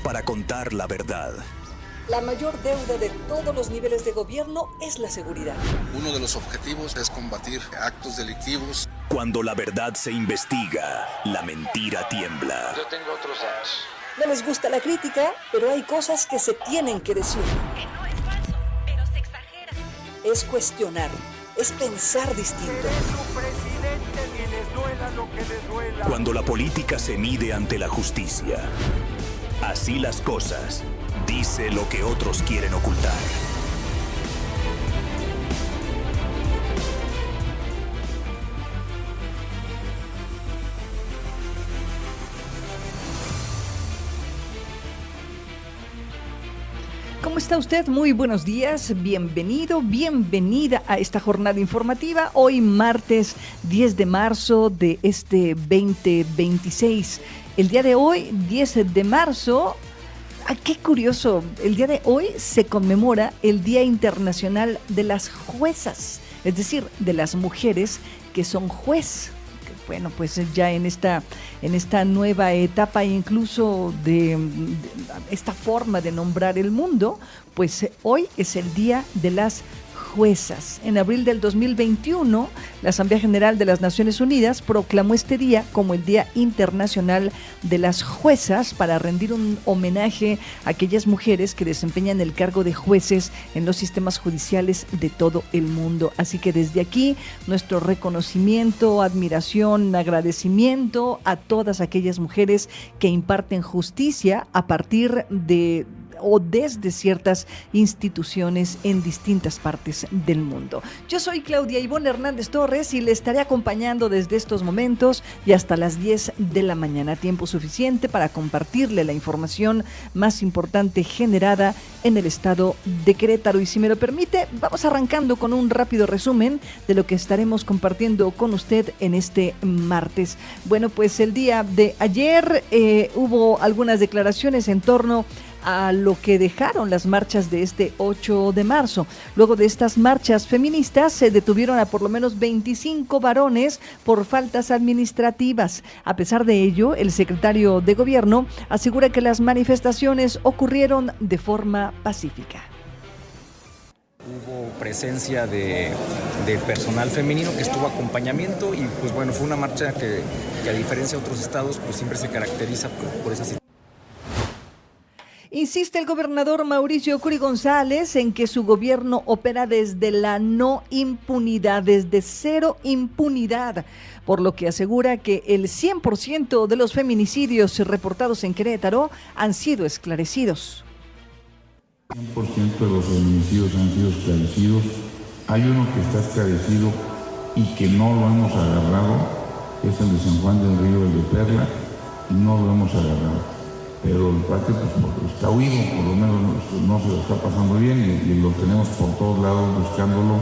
para contar la verdad. La mayor deuda de todos los niveles de gobierno es la seguridad. Uno de los objetivos es combatir actos delictivos. Cuando la verdad se investiga, la mentira tiembla. Yo tengo otros datos. No les gusta la crítica, pero hay cosas que se tienen que decir. Que no es falso, pero se exagera. Es cuestionar, es pensar distinto. Cuando la política se mide ante la justicia. Así las cosas. Dice lo que otros quieren ocultar. ¿Cómo está usted? Muy buenos días, bienvenido, bienvenida a esta jornada informativa. Hoy martes 10 de marzo de este 2026. El día de hoy, 10 de marzo, qué curioso, el día de hoy se conmemora el Día Internacional de las Juezas, es decir, de las mujeres que son juez. Bueno, pues ya en esta nueva etapa incluso de esta forma de nombrar el mundo, pues hoy es el Día de las Juezas. En abril del 2021, la Asamblea General de las Naciones Unidas proclamó este día como el Día Internacional de las Juezas para rendir un homenaje a aquellas mujeres que desempeñan el cargo de jueces en los sistemas judiciales de todo el mundo. Así que desde aquí, nuestro reconocimiento, admiración, agradecimiento a todas aquellas mujeres que imparten justicia a partir de o desde ciertas instituciones en distintas partes del mundo. Yo soy Claudia Ivonne Hernández Torres y le estaré acompañando desde estos momentos y hasta las 10 de la mañana. Tiempo suficiente para compartirle la información más importante generada en el estado de Querétaro. Y si me lo permite, vamos arrancando con un rápido resumen de lo que estaremos compartiendo con usted en este martes. Bueno, pues el día de ayer hubo algunas declaraciones en torno a lo que dejaron las marchas de este 8 de marzo. Luego de estas marchas feministas se detuvieron a por lo menos 25 varones por faltas administrativas. A pesar de ello, el secretario de Gobierno asegura que las manifestaciones ocurrieron de forma pacífica. Hubo presencia del personal femenino que estuvo acompañamiento y pues bueno, fue una marcha que a diferencia de otros estados pues siempre se caracteriza por esa situación. Insiste el gobernador Mauricio Curi González en que su gobierno opera desde la no impunidad, desde cero impunidad, por lo que asegura que el 100% de los feminicidios reportados en Querétaro han sido esclarecidos. 100% de los feminicidios han sido esclarecidos. Hay uno que está esclarecido y que no lo hemos agarrado, que es el de San Juan del Río, el de Perla, y no lo hemos agarrado. Pero el cuate pues, está huido, por lo menos no se lo está pasando bien y lo tenemos por todos lados buscándolo.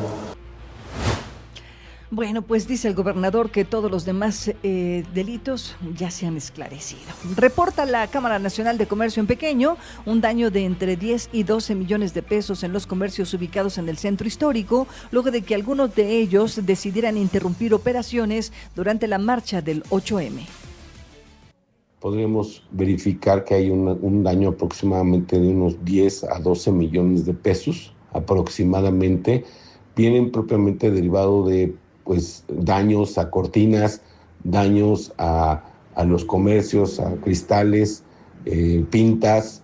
Bueno, pues dice el gobernador que todos los demás delitos ya se han esclarecido. Reporta la Cámara Nacional de Comercio en Pequeño un daño de entre 10 y 12 millones de pesos en los comercios ubicados en el centro histórico, luego de que algunos de ellos decidieran interrumpir operaciones durante la marcha del 8M. Podríamos verificar que hay un daño aproximadamente de unos 10 a 12 millones de pesos aproximadamente. Vienen propiamente derivado de pues daños a cortinas, daños a los comercios, a cristales, pintas.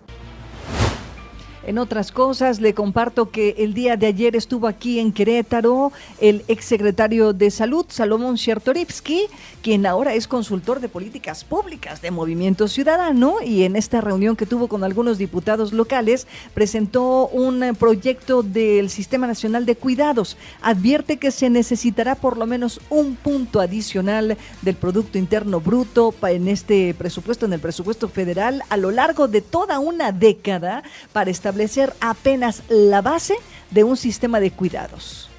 En otras cosas, le comparto que el día de ayer estuvo aquí en Querétaro el exsecretario de Salud, Salomón Chertorivsky, quien ahora es consultor de políticas públicas de Movimiento Ciudadano, y en esta reunión que tuvo con algunos diputados locales, presentó un proyecto del Sistema Nacional de Cuidados. Advierte que se necesitará por lo menos un punto adicional del Producto Interno Bruto en este presupuesto, en el presupuesto federal, a lo largo de toda una década, para establecer apenas la base de un sistema de cuidados.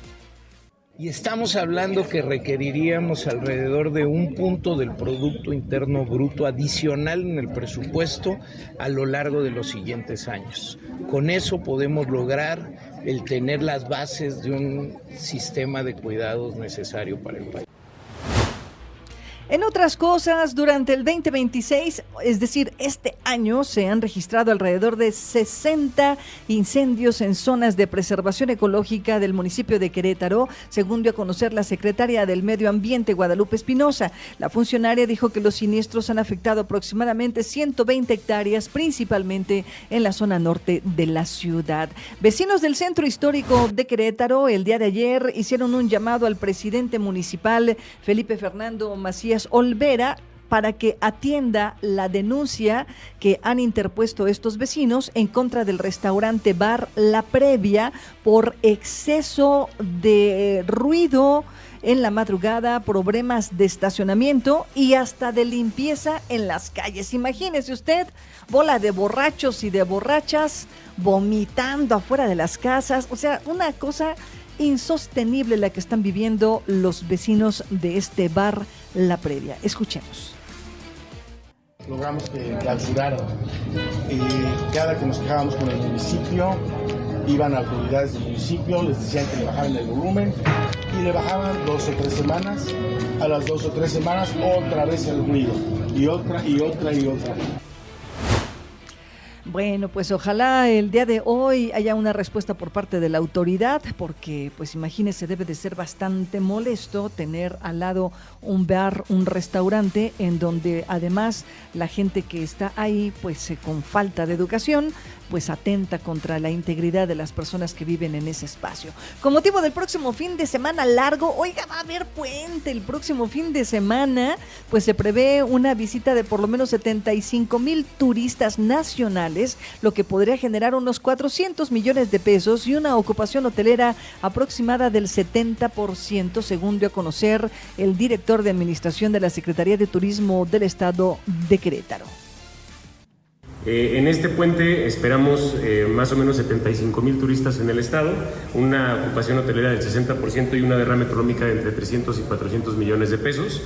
Y estamos hablando que requeriríamos alrededor de un punto del Producto Interno Bruto adicional en el presupuesto a lo largo de los siguientes años. Con eso podemos lograr el tener las bases de un sistema de cuidados necesario para el país. En otras cosas, durante el 2026, es decir, este año, se han registrado alrededor de 60 incendios en zonas de preservación ecológica del municipio de Querétaro, según dio a conocer la secretaria del Medio Ambiente, Guadalupe Espinosa. La funcionaria dijo que los siniestros han afectado aproximadamente 120 hectáreas, principalmente en la zona norte de la ciudad. Vecinos del centro histórico de Querétaro, el día de ayer, hicieron un llamado al presidente municipal, Felipe Fernando Macías Olvera, para que atienda la denuncia que han interpuesto estos vecinos en contra del restaurante bar La Previa por exceso de ruido en la madrugada, problemas de estacionamiento y hasta de limpieza en las calles. Imagínese usted, bola de borrachos y de borrachas vomitando afuera de las casas, o sea, una cosa insostenible la que están viviendo los vecinos de este bar La Previa. Escuchemos. Logramos que clausuraran. Cada que nos quejábamos con el municipio, iban a autoridades del municipio, les decían que le bajaran el volumen y le bajaban 2 o 3 semanas. A las 2 o 3 semanas otra vez el ruido y otra y otra y otra. Bueno, pues ojalá el día de hoy haya una respuesta por parte de la autoridad, porque pues imagínese, debe de ser bastante molesto tener al lado un bar, un restaurante, en donde además la gente que está ahí pues con falta de educación, pues atenta contra la integridad de las personas que viven en ese espacio. Con motivo del próximo fin de semana largo, oiga, va a haber puente el próximo fin de semana, pues se prevé una visita de por lo menos 75,000 turistas nacionales, lo que podría generar unos 400 millones de pesos y una ocupación hotelera aproximada del 70%, según dio a conocer el director de administración de la Secretaría de Turismo del Estado de Querétaro. En este puente esperamos más o menos 75,000 turistas en el estado, una ocupación hotelera del 60% y una derrama económica de entre 300 y 400 millones de pesos.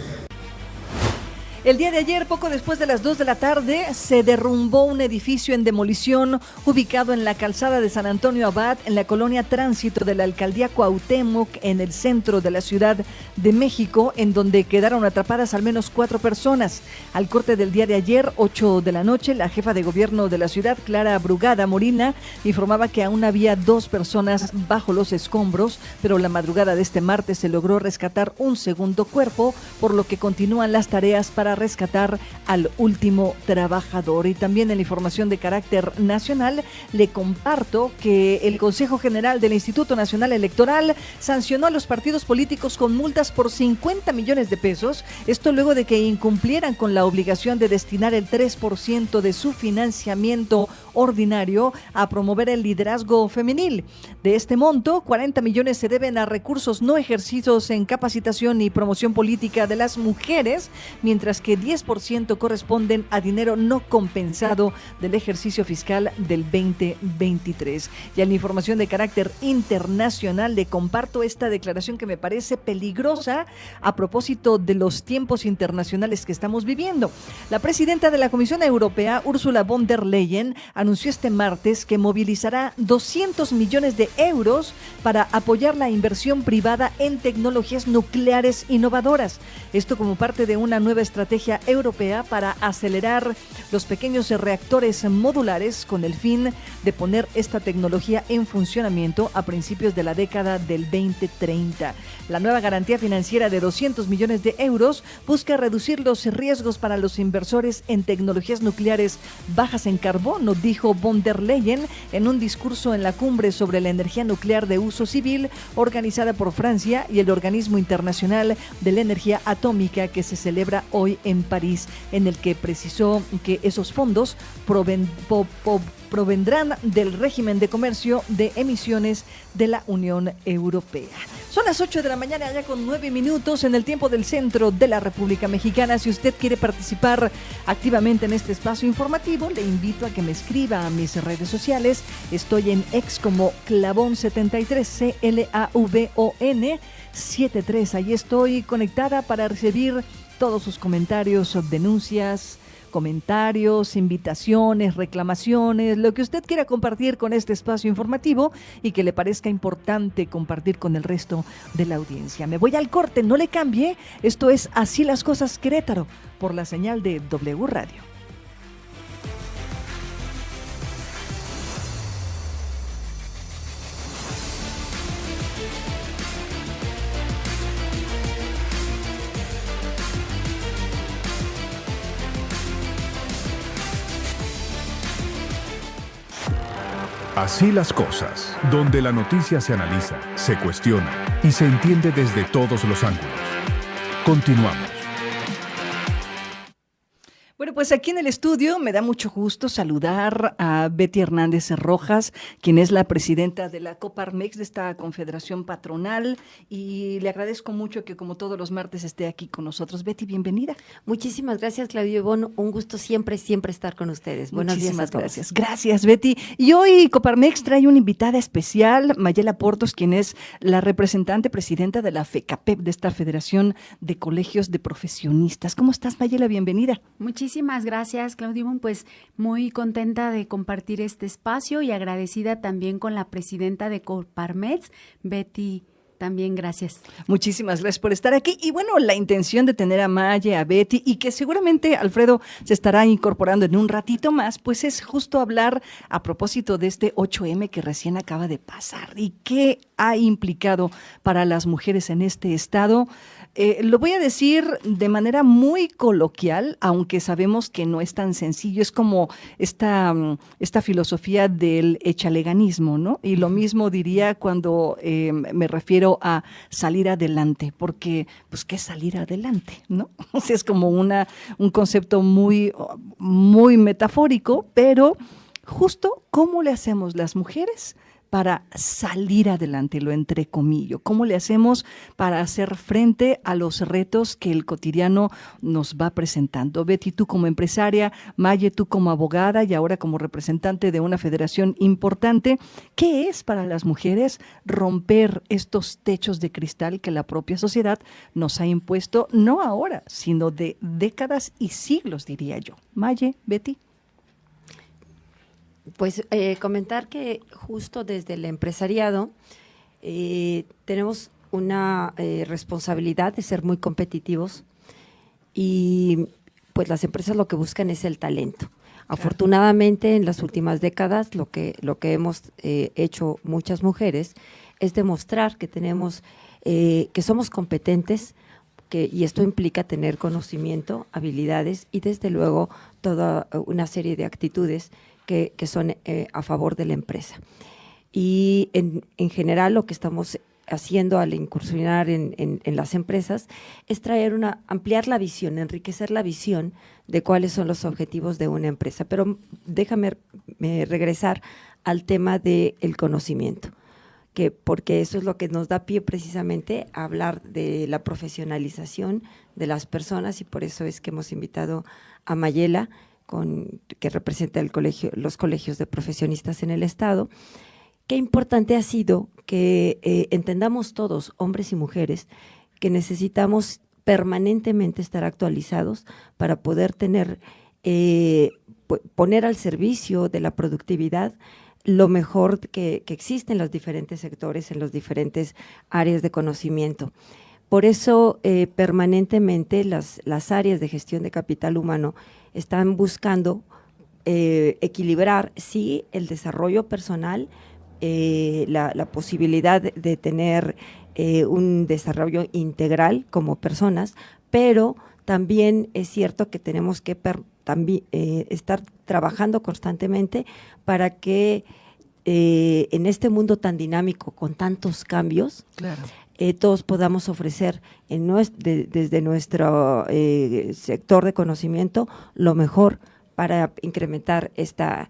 El día de ayer, poco después de las 2 de la tarde, se derrumbó un edificio en demolición ubicado en la calzada de San Antonio Abad, en la colonia Tránsito de la alcaldía Cuauhtémoc, en el centro de la Ciudad de México, en donde quedaron atrapadas al menos 4 personas. Al corte del día de ayer, 8 de la noche, la jefa de gobierno de la ciudad, Clara Brugada Molina, informaba que aún había 2 personas bajo los escombros, pero la madrugada de este martes se logró rescatar un segundo cuerpo, por lo que continúan las tareas para rescatar al último trabajador. Y también en la información de carácter nacional, le comparto que el Consejo General del Instituto Nacional Electoral sancionó a los partidos políticos con multas por 50 millones de pesos, esto luego de que incumplieran con la obligación de destinar el 3% de su financiamiento ordinario a promover el liderazgo femenil. De este monto, 40 millones se deben a recursos no ejercidos en capacitación y promoción política de las mujeres, mientras que 10% corresponden a dinero no compensado del ejercicio fiscal del 2023. Y en la información de carácter internacional, le comparto esta declaración que me parece peligrosa a propósito de los tiempos internacionales que estamos viviendo. La presidenta de la Comisión Europea, Ursula von der Leyen, anunció este martes que movilizará 200 millones de euros para apoyar la inversión privada en tecnologías nucleares innovadoras. Esto como parte de una nueva estrategia europea para acelerar los pequeños reactores modulares con el fin de poner esta tecnología en funcionamiento a principios de la década del 2030. La nueva garantía financiera de 200 millones de euros busca reducir los riesgos para los inversores en tecnologías nucleares bajas en carbono, dijo von der Leyen en un discurso en la cumbre sobre la energía nuclear de uso civil organizada por Francia y el Organismo Internacional de la Energía Atómica, que se celebra hoy en París, en el que precisó que esos fondos provendrán del régimen de comercio de emisiones de la Unión Europea. Son las 8 de la mañana, ya con 9 minutos en el tiempo del centro de la República Mexicana. Si usted quiere participar activamente en este espacio informativo, le invito a que me escriba a mis redes sociales. Estoy en X como Clavón73, CLAVON 73. Ahí estoy conectada para recibir todos sus comentarios, denuncias, comentarios, invitaciones, reclamaciones, lo que usted quiera compartir con este espacio informativo y que le parezca importante compartir con el resto de la audiencia. Me voy al corte, no le cambie. Esto es Así las Cosas Querétaro, por la señal de W Radio. Así las cosas, donde la noticia se analiza, se cuestiona y se entiende desde todos los ángulos. Continuamos. Bueno, pues aquí en el estudio me da mucho gusto saludar a Betty Hernández Rojas, quien es la presidenta de la Coparmex, de esta confederación patronal, y le agradezco mucho que como todos los martes esté aquí con nosotros. Betty, bienvenida. Muchísimas gracias, Claudio Ivonne. Un gusto siempre estar con ustedes. Buenos días a todos. Gracias. Gracias, Betty. Y hoy Coparmex trae una invitada especial, Mayela Portos, quien es la representante presidenta de la FECAPEP, de esta Federación de Colegios de Profesionistas. ¿Cómo estás, Mayela? Bienvenida. Muchísimas gracias, Claudio Ivonne. Pues muy contenta de compartir este espacio y agradecida también con la presidenta de Coparmex, Betty. También gracias. Muchísimas gracias por estar aquí. Y bueno, la intención de tener a Maye, a Betty, y que seguramente Alfredo se estará incorporando en un ratito más, pues es justo hablar a propósito de este 8M que recién acaba de pasar y qué ha implicado para las mujeres en este estado. Lo voy a decir de manera muy coloquial, aunque sabemos que no es tan sencillo. Es como esta filosofía del echaleganismo, ¿no? Y lo mismo diría cuando me refiero a salir adelante, porque, pues, ¿qué es salir adelante, no? O sea, es como un concepto muy, muy metafórico, pero justo ¿cómo le hacemos las mujeres para salir adelante, lo entrecomillo? ¿Cómo le hacemos para hacer frente a los retos que el cotidiano nos va presentando? Betty, tú como empresaria, Maye, tú como abogada y ahora como representante de una federación importante, ¿qué es para las mujeres romper estos techos de cristal que la propia sociedad nos ha impuesto, no ahora, sino de décadas y siglos, diría yo? Maye, Betty. Pues comentar que justo desde el empresariado tenemos una responsabilidad de ser muy competitivos y pues las empresas lo que buscan es el talento. Afortunadamente en las últimas décadas lo que hemos hecho muchas mujeres es demostrar que tenemos que somos competentes, y esto implica tener conocimiento, habilidades y desde luego toda una serie de actitudes que son a favor de la empresa. Y en general lo que estamos haciendo al incursionar en las empresas es ampliar la visión, enriquecer la visión de cuáles son los objetivos de una empresa. Pero déjame regresar al tema del conocimiento, porque eso es lo que nos da pie precisamente a hablar de la profesionalización de las personas, y por eso es que hemos invitado a Mayela, que representa los colegios de profesionistas en el estado. Qué importante ha sido que entendamos todos, hombres y mujeres, que necesitamos permanentemente estar actualizados para poder poner al servicio de la productividad lo mejor que existe en los diferentes sectores, en los diferentes áreas de conocimiento. Por eso, permanentemente las áreas de gestión de capital humano están buscando equilibrar, sí, el desarrollo personal, la posibilidad de tener un desarrollo integral como personas, pero también es cierto que tenemos que estar trabajando constantemente para que en este mundo tan dinámico, con tantos cambios, claro, todos podamos ofrecer desde nuestro sector de conocimiento lo mejor para incrementar esta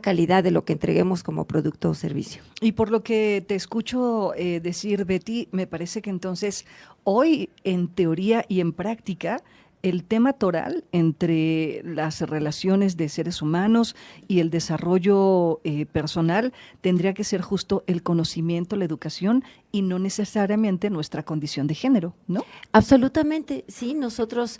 calidad de lo que entreguemos como producto o servicio. Y por lo que te escucho decir, Betty, me parece que entonces hoy en teoría y en práctica el tema toral entre las relaciones de seres humanos y el desarrollo personal tendría que ser justo el conocimiento, la educación y no necesariamente nuestra condición de género, ¿no? Absolutamente, sí, nosotros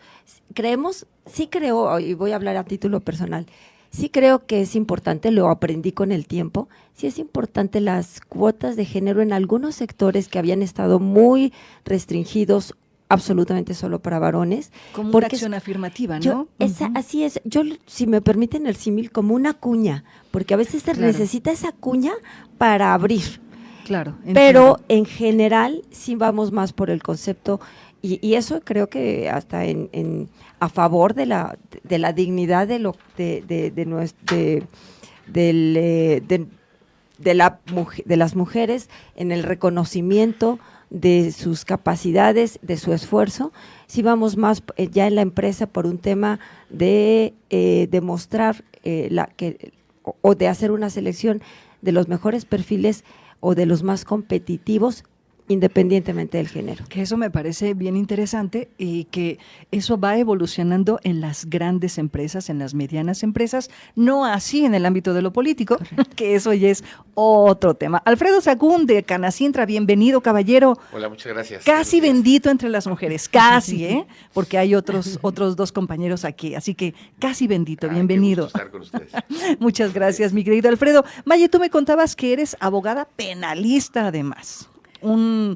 creemos, sí creo, y voy a hablar a título personal, sí creo que es importante, lo aprendí con el tiempo, sí es importante las cuotas de género en algunos sectores que habían estado muy restringidos absolutamente solo para varones. Como una acción afirmativa, ¿no? Así es, yo, si me permiten el símil, como una cuña, porque a veces se necesita esa cuña para abrir. Claro. Pero en general sí vamos más por el concepto, y eso creo que hasta a favor de la dignidad de las mujeres, en el reconocimiento de sus capacidades, de su esfuerzo. Sí vamos más ya en la empresa por un tema de demostrar o de hacer una selección de los mejores perfiles o de los más competitivos, independientemente del género. Que eso me parece bien interesante y que eso va evolucionando en las grandes empresas, en las medianas empresas, no así en el ámbito de lo político, que eso ya es otro tema. Alfredo Sagún de Canacintra, bienvenido, caballero. Hola, muchas gracias. Casi bendito entre las mujeres, casi, porque hay otros dos compañeros aquí, así que casi bendito, bienvenido. Qué gusto estar con ustedes. Muchas gracias, mi querido Alfredo. Maye, tú me contabas que eres abogada penalista además. Un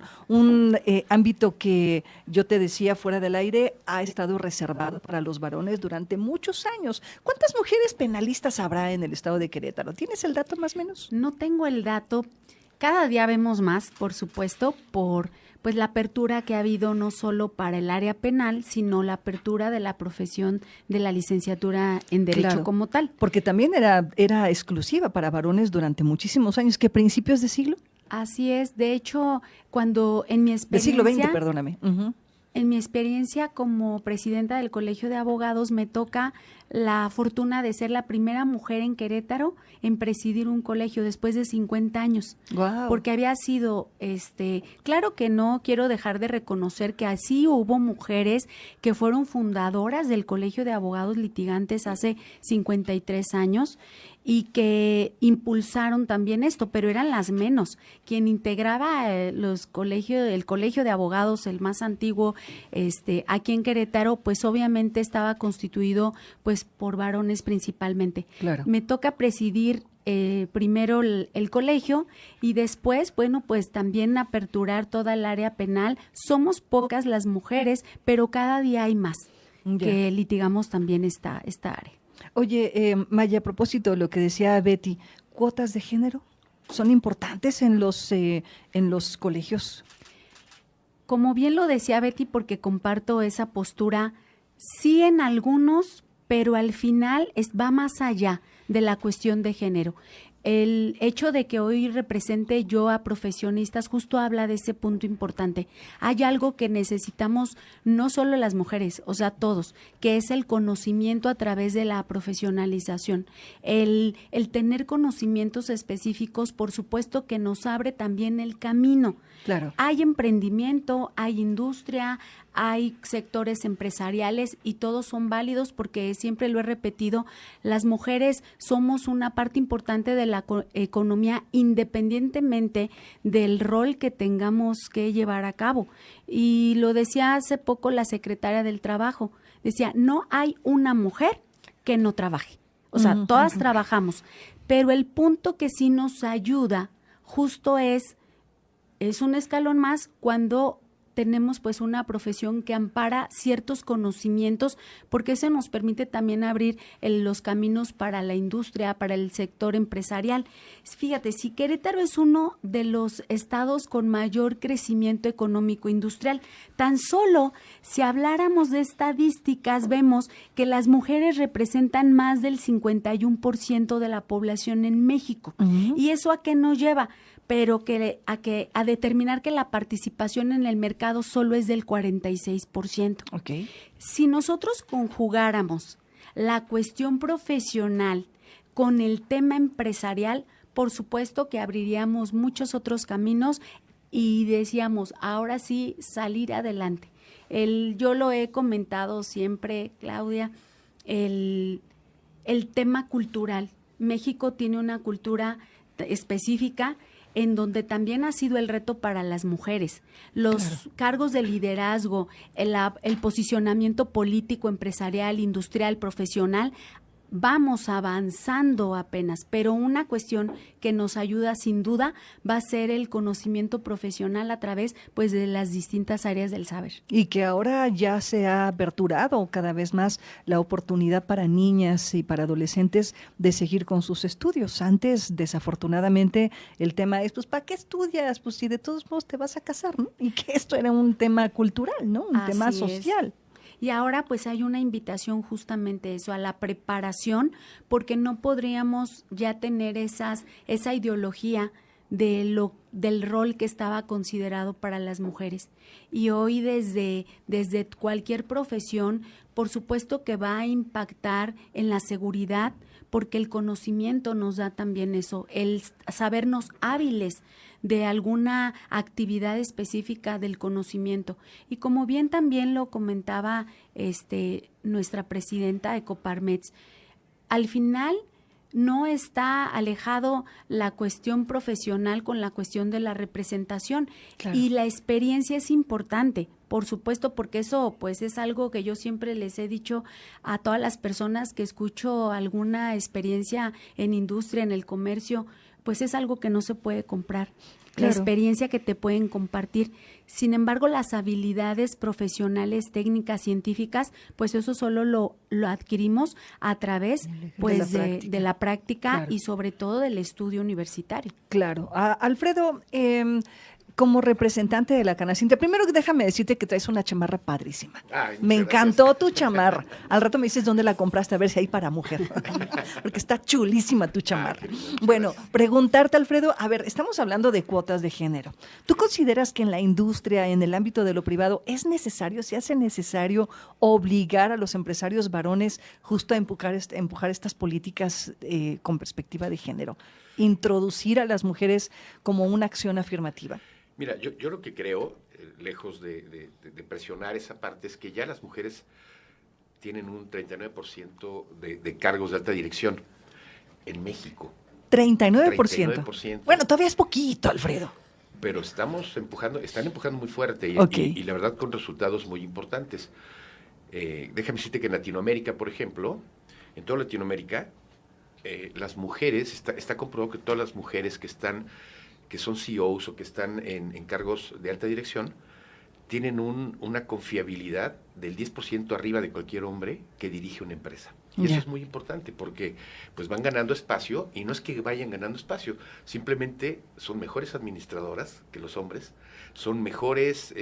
ámbito que yo te decía fuera del aire ha estado reservado para los varones durante muchos años. ¿Cuántas mujeres penalistas habrá en el estado de Querétaro? ¿Tienes el dato más o menos? No tengo el dato. Cada día vemos más, por supuesto, por pues la apertura que ha habido no solo para el área penal, sino la apertura de la profesión de la licenciatura en Derecho como tal. Porque también era exclusiva para varones durante muchísimos años. ¿Qué principios de siglo? Así es, de hecho, cuando en mi experiencia… Del siglo XX, perdóname. En mi experiencia como presidenta del Colegio de Abogados me toca la fortuna de ser la primera mujer en Querétaro en presidir un colegio después de 50 años. Wow. Porque había sido, claro que no quiero dejar de reconocer que así hubo mujeres que fueron fundadoras del Colegio de Abogados Litigantes hace 53 años y que impulsaron también esto, pero eran las menos. Quien integraba el Colegio de Abogados, el más antiguo, aquí en Querétaro, pues obviamente estaba constituido pues por varones principalmente. Claro. Me toca presidir primero el colegio y después, bueno, pues también aperturar toda el área penal. Somos pocas las mujeres, pero cada día hay más que litigamos también esta área. Oye, Maya, a propósito de lo que decía Betty, ¿cuotas de género son importantes en los colegios? Como bien lo decía Betty, porque comparto esa postura, sí en algunos, pero al final va más allá de la cuestión de género. El hecho de que hoy represente yo a profesionistas justo habla de ese punto importante. Hay algo que necesitamos no solo las mujeres, o sea, todos, que es el conocimiento a través de la profesionalización. El tener conocimientos específicos, por supuesto que nos abre también el camino. Claro. Hay emprendimiento, hay industria, hay sectores empresariales y todos son válidos porque siempre lo he repetido, las mujeres somos una parte importante de la economía independientemente del rol que tengamos que llevar a cabo. Y lo decía hace poco la secretaria del Trabajo, decía, no hay una mujer que no trabaje, o sea, todas trabajamos, pero el punto que sí nos ayuda justo es un escalón más cuando tenemos pues una profesión que ampara ciertos conocimientos, porque eso nos permite también abrir los caminos para la industria, para el sector empresarial. Fíjate, si Querétaro es uno de los estados con mayor crecimiento económico industrial, tan solo si habláramos de estadísticas, vemos que las mujeres representan más del 51% de la población en México. ¿Y eso a qué nos lleva? Pero a determinar que la participación en el mercado solo es del 46%. Okay. Si nosotros conjugáramos la cuestión profesional con el tema empresarial, por supuesto que abriríamos muchos otros caminos y decíamos, ahora sí, salir adelante. Yo lo he comentado siempre, Claudia, el tema cultural. México tiene una cultura específica en donde también ha sido el reto para las mujeres. Los cargos de liderazgo, el posicionamiento político, empresarial, industrial, profesional, vamos avanzando apenas, pero una cuestión que nos ayuda sin duda va a ser el conocimiento profesional a través pues de las distintas áreas del saber. Y que ahora ya se ha aperturado cada vez más la oportunidad para niñas y para adolescentes de seguir con sus estudios. Antes, desafortunadamente, el tema es, pues, ¿para qué estudias? Pues si de todos modos te vas a casar, ¿no? Y que esto era un tema cultural, ¿no? Un tema social. Y ahora pues hay una invitación justamente eso, a la preparación, porque no podríamos ya tener esa ideología del rol que estaba considerado para las mujeres. Y hoy desde cualquier profesión, por supuesto que va a impactar en la seguridad, porque el conocimiento nos da también eso, el sabernos hábiles de alguna actividad específica del conocimiento. Y como bien también lo comentaba nuestra presidenta de Coparmex, al final no está alejado la cuestión profesional con la cuestión de la representación. Claro. Y la experiencia es importante, por supuesto, porque eso pues es algo que yo siempre les he dicho a todas las personas que escucho alguna experiencia en industria, en el comercio, pues es algo que no se puede comprar. Claro. La experiencia que te pueden compartir. Sin embargo, las habilidades profesionales, técnicas, científicas, pues eso solo lo adquirimos a través pues de la práctica claro. Y sobre todo del estudio universitario. Claro. Alfredo, como representante de la Canacintra, primero déjame decirte que traes una chamarra padrísima. Ay, me encantó gracias. Tu chamarra. Al rato me dices dónde la compraste, a ver si hay para mujer. Porque está chulísima tu chamarra. Bueno, preguntarte, Alfredo, a ver, estamos hablando de cuotas de género. ¿Tú consideras que en la industria, en el ámbito de lo privado, es necesario, se hace necesario obligar a los empresarios varones justo a empujar estas políticas con perspectiva de género? Introducir a las mujeres como una acción afirmativa. Mira, yo lo que creo, lejos de presionar esa parte, es que ya las mujeres tienen un 39% de cargos de alta dirección en México. 39%. 39%. Bueno, todavía es poquito, Alfredo. Pero están empujando muy fuerte y la verdad con resultados muy importantes. Déjame decirte que en Latinoamérica, por ejemplo, en toda Latinoamérica, las mujeres, está comprobado que todas las mujeres que son CEOs o que están en cargos de alta dirección, tienen una confiabilidad del 10% arriba de cualquier hombre que dirige una empresa. Y eso es muy importante porque pues van ganando espacio, y no es que vayan ganando espacio, simplemente son mejores administradoras que los hombres, son mejores,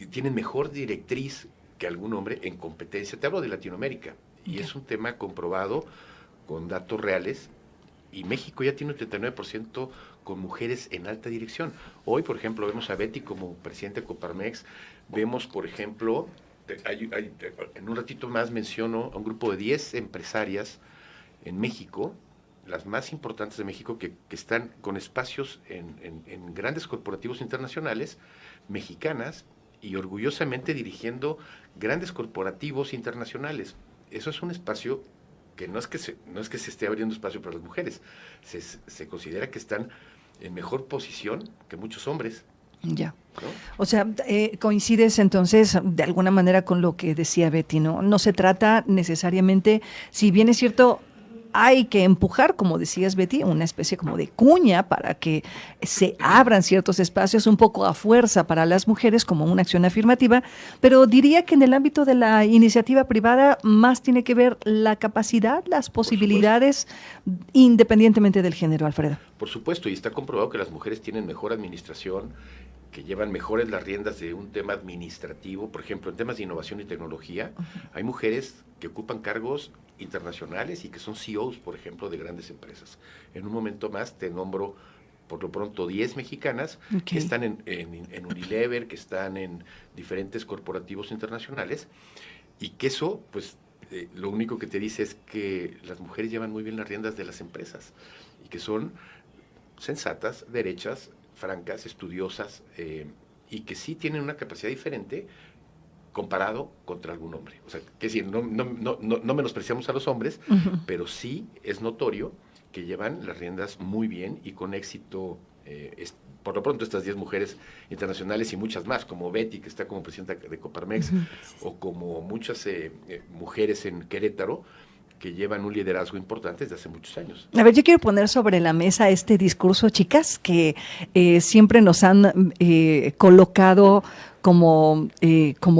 tienen mejor directriz que algún hombre en competencia. Te hablo de Latinoamérica, y es un tema comprobado con datos reales. Y México ya tiene un 39% con mujeres en alta dirección. Hoy, por ejemplo, vemos a Betty como presidenta de Coparmex. Vemos, por ejemplo, en un ratito más menciono a un grupo de 10 empresarias en México, las más importantes de México, que están con espacios en grandes corporativos internacionales, mexicanas, y orgullosamente dirigiendo grandes corporativos internacionales. Eso es un espacio que no es que se esté abriendo espacio para las mujeres, se considera que están en mejor posición que muchos hombres. Ya. ¿No? O sea, coincides entonces de alguna manera con lo que decía Betty, ¿no? No se trata necesariamente, si bien es cierto, hay que empujar, como decías Betty, una especie como de cuña para que se abran ciertos espacios un poco a fuerza para las mujeres como una acción afirmativa, pero diría que en el ámbito de la iniciativa privada más tiene que ver la capacidad, las posibilidades, independientemente del género, Alfredo. Por supuesto, y está comprobado que las mujeres tienen mejor administración, que llevan mejores las riendas de un tema administrativo. Por ejemplo, en temas de innovación y tecnología, hay mujeres que ocupan cargos internacionales y que son CEOs, por ejemplo, de grandes empresas. En un momento más te nombro, por lo pronto, 10 mexicanas que están en Unilever, que están en diferentes corporativos internacionales, y que eso, pues, lo único que te dice es que las mujeres llevan muy bien las riendas de las empresas y que son sensatas, derechas, francas, estudiosas, y que sí tienen una capacidad diferente comparado contra algún hombre. O sea, que decir, no menospreciamos a los hombres, pero sí es notorio que llevan las riendas muy bien y con éxito. Por lo pronto estas 10 mujeres internacionales y muchas más, como Betty, que está como presidenta de Coparmex, o como muchas mujeres en Querétaro, que llevan un liderazgo importante desde hace muchos años. A ver, yo quiero poner sobre la mesa este discurso, chicas, que siempre nos han colocado como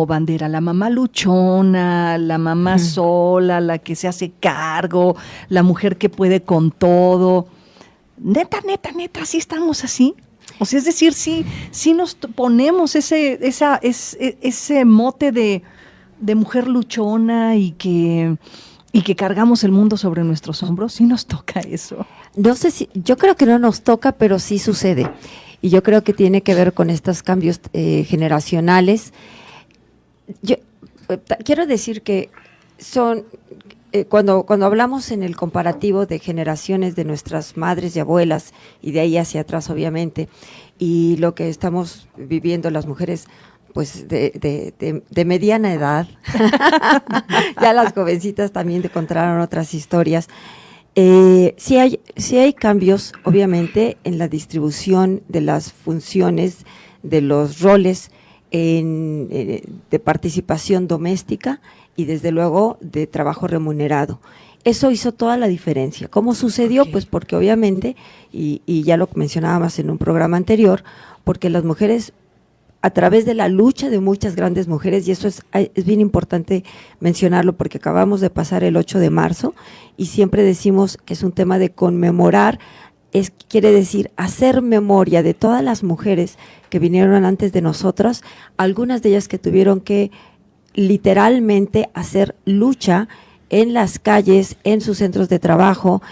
bandera, la mamá luchona, la mamá sola, la que se hace cargo, la mujer que puede con todo. Neta, ¿sí estamos así? O sea, es decir, sí nos ponemos ese mote de mujer luchona y que cargamos el mundo sobre nuestros hombros. ¿Sí nos toca eso? No sé si, yo creo que no nos toca, pero sí sucede. Y yo creo que tiene que ver con estos cambios generacionales. Yo quiero decir que son... Cuando hablamos en el comparativo de generaciones de nuestras madres y abuelas, y de ahí hacia atrás obviamente, y lo que estamos viviendo las mujeres pues de mediana edad, ya las jovencitas también te contaron otras historias, sí hay cambios obviamente en la distribución de las funciones, de los roles de participación doméstica y desde luego de trabajo remunerado. Eso hizo toda la diferencia. ¿Cómo sucedió? Okay. Pues porque obviamente, y ya lo mencionábamos en un programa anterior, porque las mujeres, a través de la lucha de muchas grandes mujeres, y eso es bien importante mencionarlo porque acabamos de pasar el 8 de marzo y siempre decimos que es un tema de conmemorar, quiere decir hacer memoria de todas las mujeres que vinieron antes de nosotras, algunas de ellas que tuvieron que literalmente hacer lucha en las calles, en sus centros de trabajo,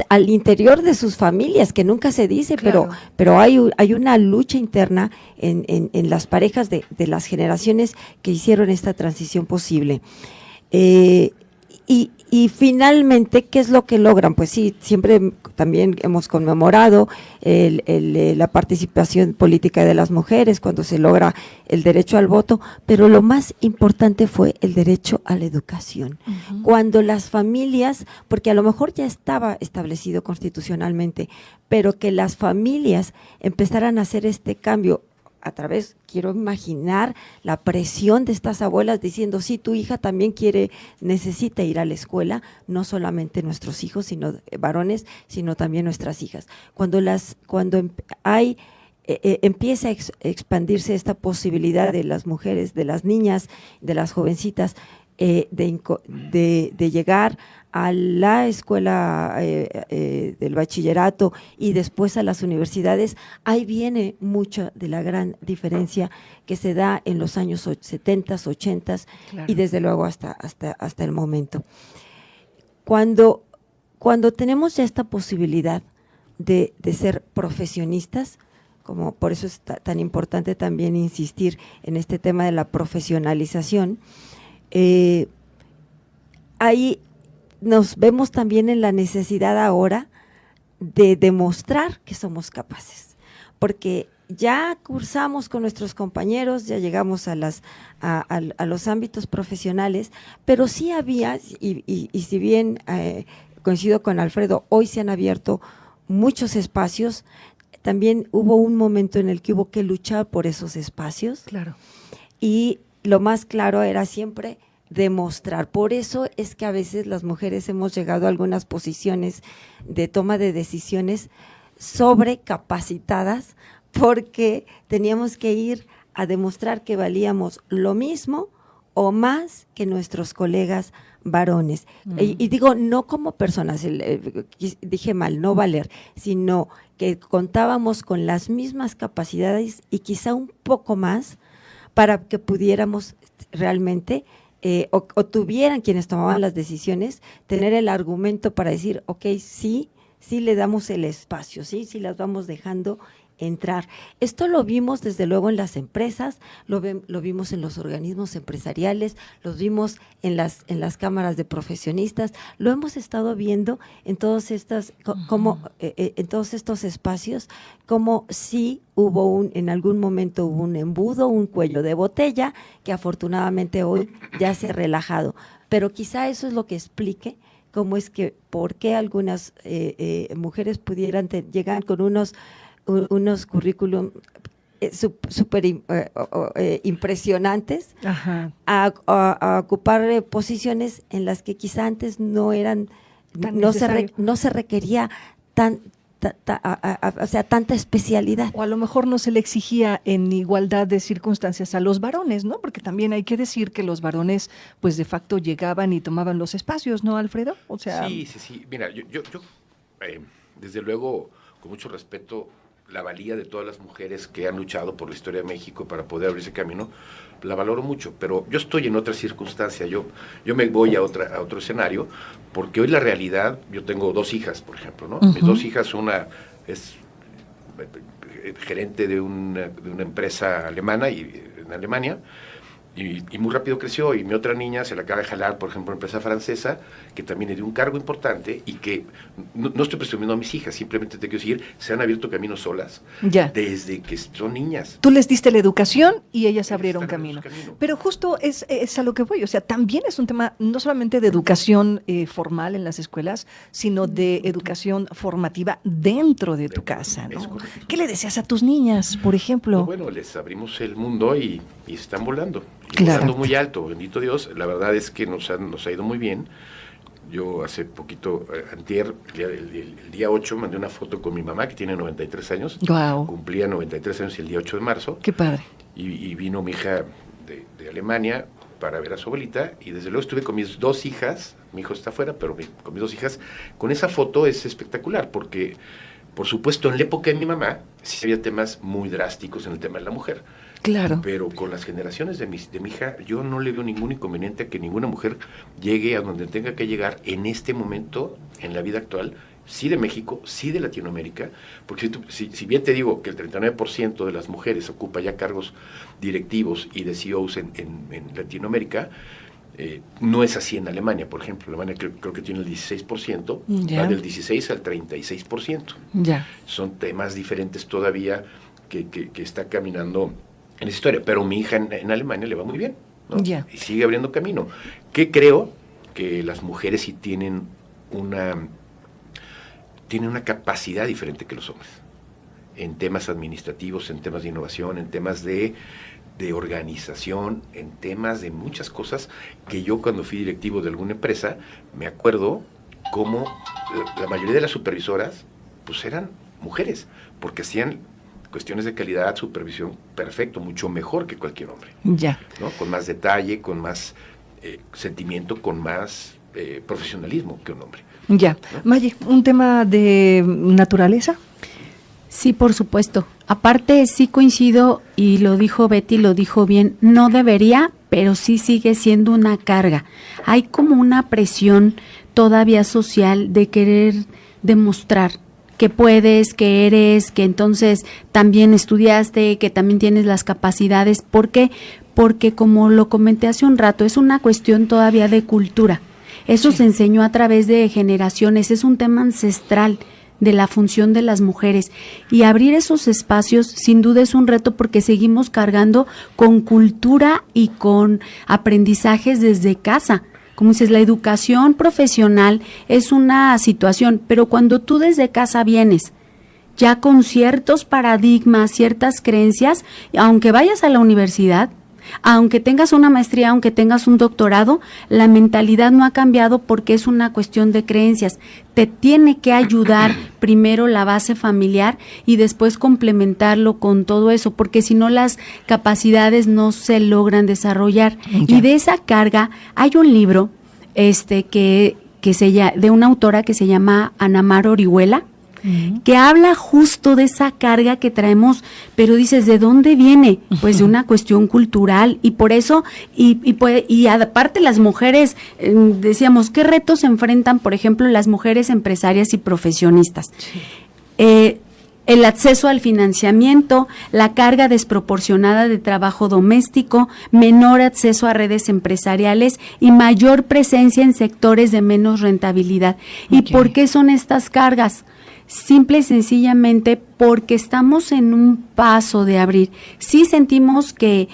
al interior de sus familias, que nunca se dice, claro. pero hay una lucha interna en las parejas de las generaciones que hicieron esta transición posible. Y finalmente, ¿qué es lo que logran? Pues sí, siempre también hemos conmemorado la participación política de las mujeres cuando se logra el derecho al voto, pero lo más importante fue el derecho a la educación. Uh-huh. Cuando las familias, porque a lo mejor ya estaba establecido constitucionalmente, pero que las familias empezaran a hacer este cambio a través, quiero imaginar la presión de estas abuelas diciendo, sí, tu hija también necesita ir a la escuela, no solamente nuestros hijos, sino varones, sino también nuestras hijas. Cuando empieza a expandirse esta posibilidad de las mujeres, de las niñas, de las jovencitas, de llegar a la escuela del bachillerato y después a las universidades, ahí viene mucha de la gran diferencia que se da en los años 70s, 80s, claro. Y desde luego hasta el momento. Cuando tenemos ya esta posibilidad de ser profesionistas, como por eso es tan importante también insistir en este tema de la profesionalización, ahí nos vemos también en la necesidad ahora de demostrar que somos capaces, porque ya cursamos con nuestros compañeros, ya llegamos a los ámbitos profesionales, pero sí había, y si bien coincido con Alfredo, hoy se han abierto muchos espacios, también hubo un momento en el que hubo que luchar por esos espacios. Claro. Y lo más claro era siempre demostrar. Por eso es que a veces las mujeres hemos llegado a algunas posiciones de toma de decisiones sobrecapacitadas porque teníamos que ir a demostrar que valíamos lo mismo o más que nuestros colegas varones. Y digo, no como personas, dije mal, no valer, sino que contábamos con las mismas capacidades y quizá un poco más para que pudiéramos realmente o tuvieran quienes tomaban las decisiones, tener el argumento para decir, ok, sí le damos el espacio, sí las vamos dejando entrar. Esto lo vimos desde luego en las empresas, lo vimos en los organismos empresariales, lo vimos en las cámaras de profesionistas, lo hemos estado viendo en todos estos espacios, como si en algún momento hubo un embudo, un cuello de botella, que afortunadamente hoy ya se ha relajado. Pero quizá eso es lo que explique cómo es que, por qué algunas mujeres pudieran llegar con unos currículum súper impresionantes a ocupar posiciones en las que quizá antes no eran, no se requería tanta especialidad. O a lo mejor no se le exigía en igualdad de circunstancias a los varones, ¿no? Porque también hay que decir que los varones, pues de facto llegaban y tomaban los espacios, ¿no, Alfredo? O sea, sí. Mira, yo desde luego, con mucho respeto, la valía de todas las mujeres que han luchado por la historia de México para poder abrirse camino, la valoro mucho, pero yo estoy en otra circunstancia, yo me voy a otro escenario, porque hoy la realidad, yo tengo 2 hijas, por ejemplo, ¿no? Mis 2 hijas, una es gerente de una empresa alemana en Alemania, y muy rápido creció, y mi otra niña se la acaba de jalar, por ejemplo, una empresa francesa, que también le dio un cargo importante, y que no estoy presumiendo a mis hijas, simplemente te quiero decir, se han abierto caminos solas, desde que son niñas. Tú les diste la educación y ellas abrieron camino. Pero justo es a lo que voy, o sea, también es un tema no solamente de educación formal en las escuelas, sino de educación formativa dentro de tu casa, ¿no? ¿Qué le decías a tus niñas, por ejemplo? Bueno, les abrimos el mundo y están volando. Claro. Volando muy alto, bendito Dios. La verdad es que nos ha ido muy bien. Yo hace poquito, antier, el día 8, mandé una foto con mi mamá, que tiene 93 años. Wow. Cumplía 93 años el día 8 de marzo. Qué padre. Y vino mi hija de Alemania para ver a su abuelita, y desde luego estuve con mis 2 hijas, mi hijo está afuera, pero con mis 2 hijas. Con esa foto es espectacular, porque, por supuesto, en la época de mi mamá, sí había temas muy drásticos en el tema de la mujer. Claro. Pero con las generaciones de mi hija, yo no le veo ningún inconveniente a que ninguna mujer llegue a donde tenga que llegar en este momento, en la vida actual, sí de México, sí de Latinoamérica, porque si bien te digo que el 39% de las mujeres ocupa ya cargos directivos y de CEOs en Latinoamérica, no es así en Alemania, por ejemplo. Alemania creo que tiene el 16%, va del 16 al 36%. Son temas diferentes todavía que está caminando en esa historia, pero mi hija en Alemania le va muy bien, ¿no? Y sigue abriendo camino. Que creo que las mujeres sí tienen una capacidad diferente que los hombres, en temas administrativos, en temas de innovación, en temas de organización, en temas de muchas cosas, que yo cuando fui directivo de alguna empresa, me acuerdo cómo la mayoría de las supervisoras pues eran mujeres, porque hacían cuestiones de calidad, supervisión, perfecto, mucho mejor que cualquier hombre. ¿No? Con más detalle, con más sentimiento, con más profesionalismo que un hombre. ¿No? Maye, ¿un tema de naturaleza? Sí, por supuesto. Aparte, sí coincido, y lo dijo Betty, lo dijo bien, no debería, pero sí sigue siendo una carga. Hay como una presión todavía social de querer demostrar que puedes, que eres, que entonces también estudiaste, que también tienes las capacidades. ¿Por qué? Porque, como lo comenté hace un rato, es una cuestión todavía de cultura. Eso se enseñó a través de generaciones, es un tema ancestral de la función de las mujeres, y abrir esos espacios sin duda es un reto, porque seguimos cargando con cultura y con aprendizajes desde casa. Como dices, la educación profesional es una situación, pero cuando tú desde casa vienes ya con ciertos paradigmas, ciertas creencias, aunque vayas a la universidad, aunque tengas una maestría, aunque tengas un doctorado, la mentalidad no ha cambiado, porque es una cuestión de creencias. Te tiene que ayudar primero la base familiar y después complementarlo con todo eso, porque si no las capacidades no se logran desarrollar. Y de esa carga hay un libro que de una autora que se llama Ana Mar Orihuela, que habla justo de esa carga que traemos, pero dices, ¿de dónde viene? Pues de una cuestión cultural, y por eso, y aparte las mujeres, decíamos, ¿qué retos se enfrentan, por ejemplo, las mujeres empresarias y profesionistas? el acceso al financiamiento, la carga desproporcionada de trabajo doméstico, menor acceso a redes empresariales y mayor presencia en sectores de menos rentabilidad. ¿Y por qué son estas cargas? Simple y sencillamente porque estamos en un paso de abrir. Sí sentimos que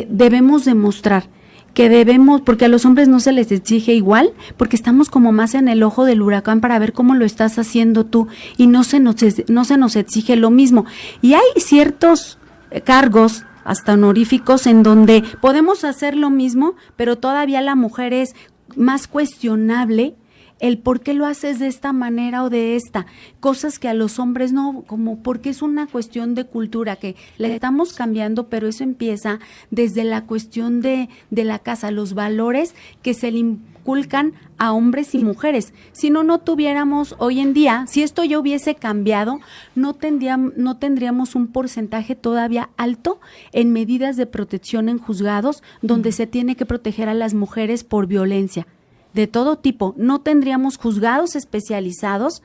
debemos demostrar, que debemos, porque a los hombres no se les exige igual, porque estamos como más en el ojo del huracán para ver cómo lo estás haciendo tú y no se nos exige lo mismo. Y hay ciertos cargos hasta honoríficos en donde podemos hacer lo mismo, pero todavía la mujer es más cuestionable el por qué lo haces de esta manera o de esta, cosas que a los hombres no, como porque es una cuestión de cultura que le estamos cambiando, pero eso empieza desde la cuestión de la casa, los valores que se le inculcan a hombres y mujeres. Si no tuviéramos hoy en día, si esto ya hubiese cambiado, no tendríamos un porcentaje todavía alto en medidas de protección en juzgados donde se tiene que proteger a las mujeres por violencia de todo tipo. No tendríamos juzgados especializados,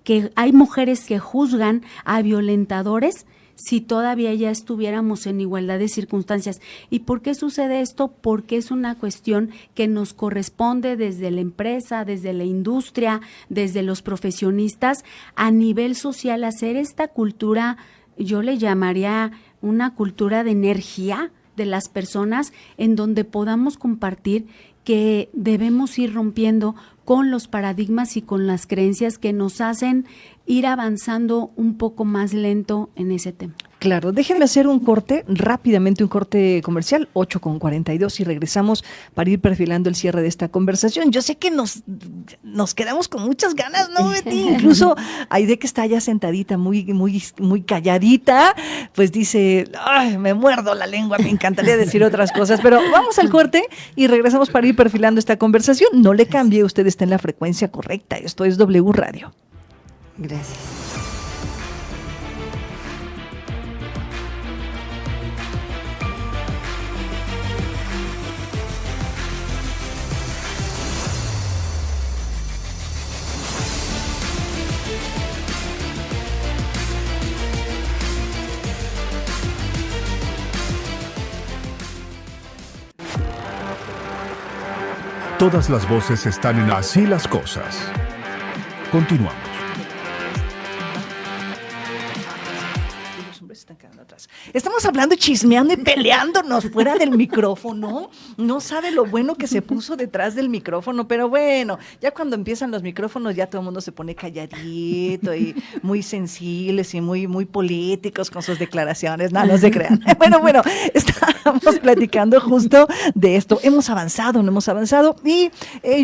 que hay mujeres que juzgan a violentadores si todavía ya estuviéramos en igualdad de circunstancias. ¿Y por qué sucede esto? Porque es una cuestión que nos corresponde desde la empresa, desde la industria, desde los profesionistas, a nivel social, hacer esta cultura, yo le llamaría una cultura de energía de las personas, en donde podamos compartir que debemos ir rompiendo con los paradigmas y con las creencias que nos hacen ir avanzando un poco más lento en ese tema. Claro, déjenme hacer un corte, rápidamente un corte comercial, 8:42, y regresamos para ir perfilando el cierre de esta conversación. Yo sé que nos quedamos con muchas ganas, ¿no, Betty? Incluso Aide, que está allá sentadita, muy calladita, pues dice, ay, me muerdo la lengua, me encantaría decir otras cosas, pero vamos al corte y regresamos para ir perfilando esta conversación. No le cambie, usted está en la frecuencia correcta, esto es W Radio. Gracias. Todas las voces están en Así las Cosas. Continuamos. Los hombres están quedando atrás. Estamos hablando y chismeando y peleándonos fuera del micrófono. No sabe lo bueno que se puso detrás del micrófono, pero bueno, ya cuando empiezan los micrófonos ya todo el mundo se pone calladito y muy sensibles y muy políticos con sus declaraciones. No se crean. Bueno, estábamos platicando justo de esto. Hemos avanzado y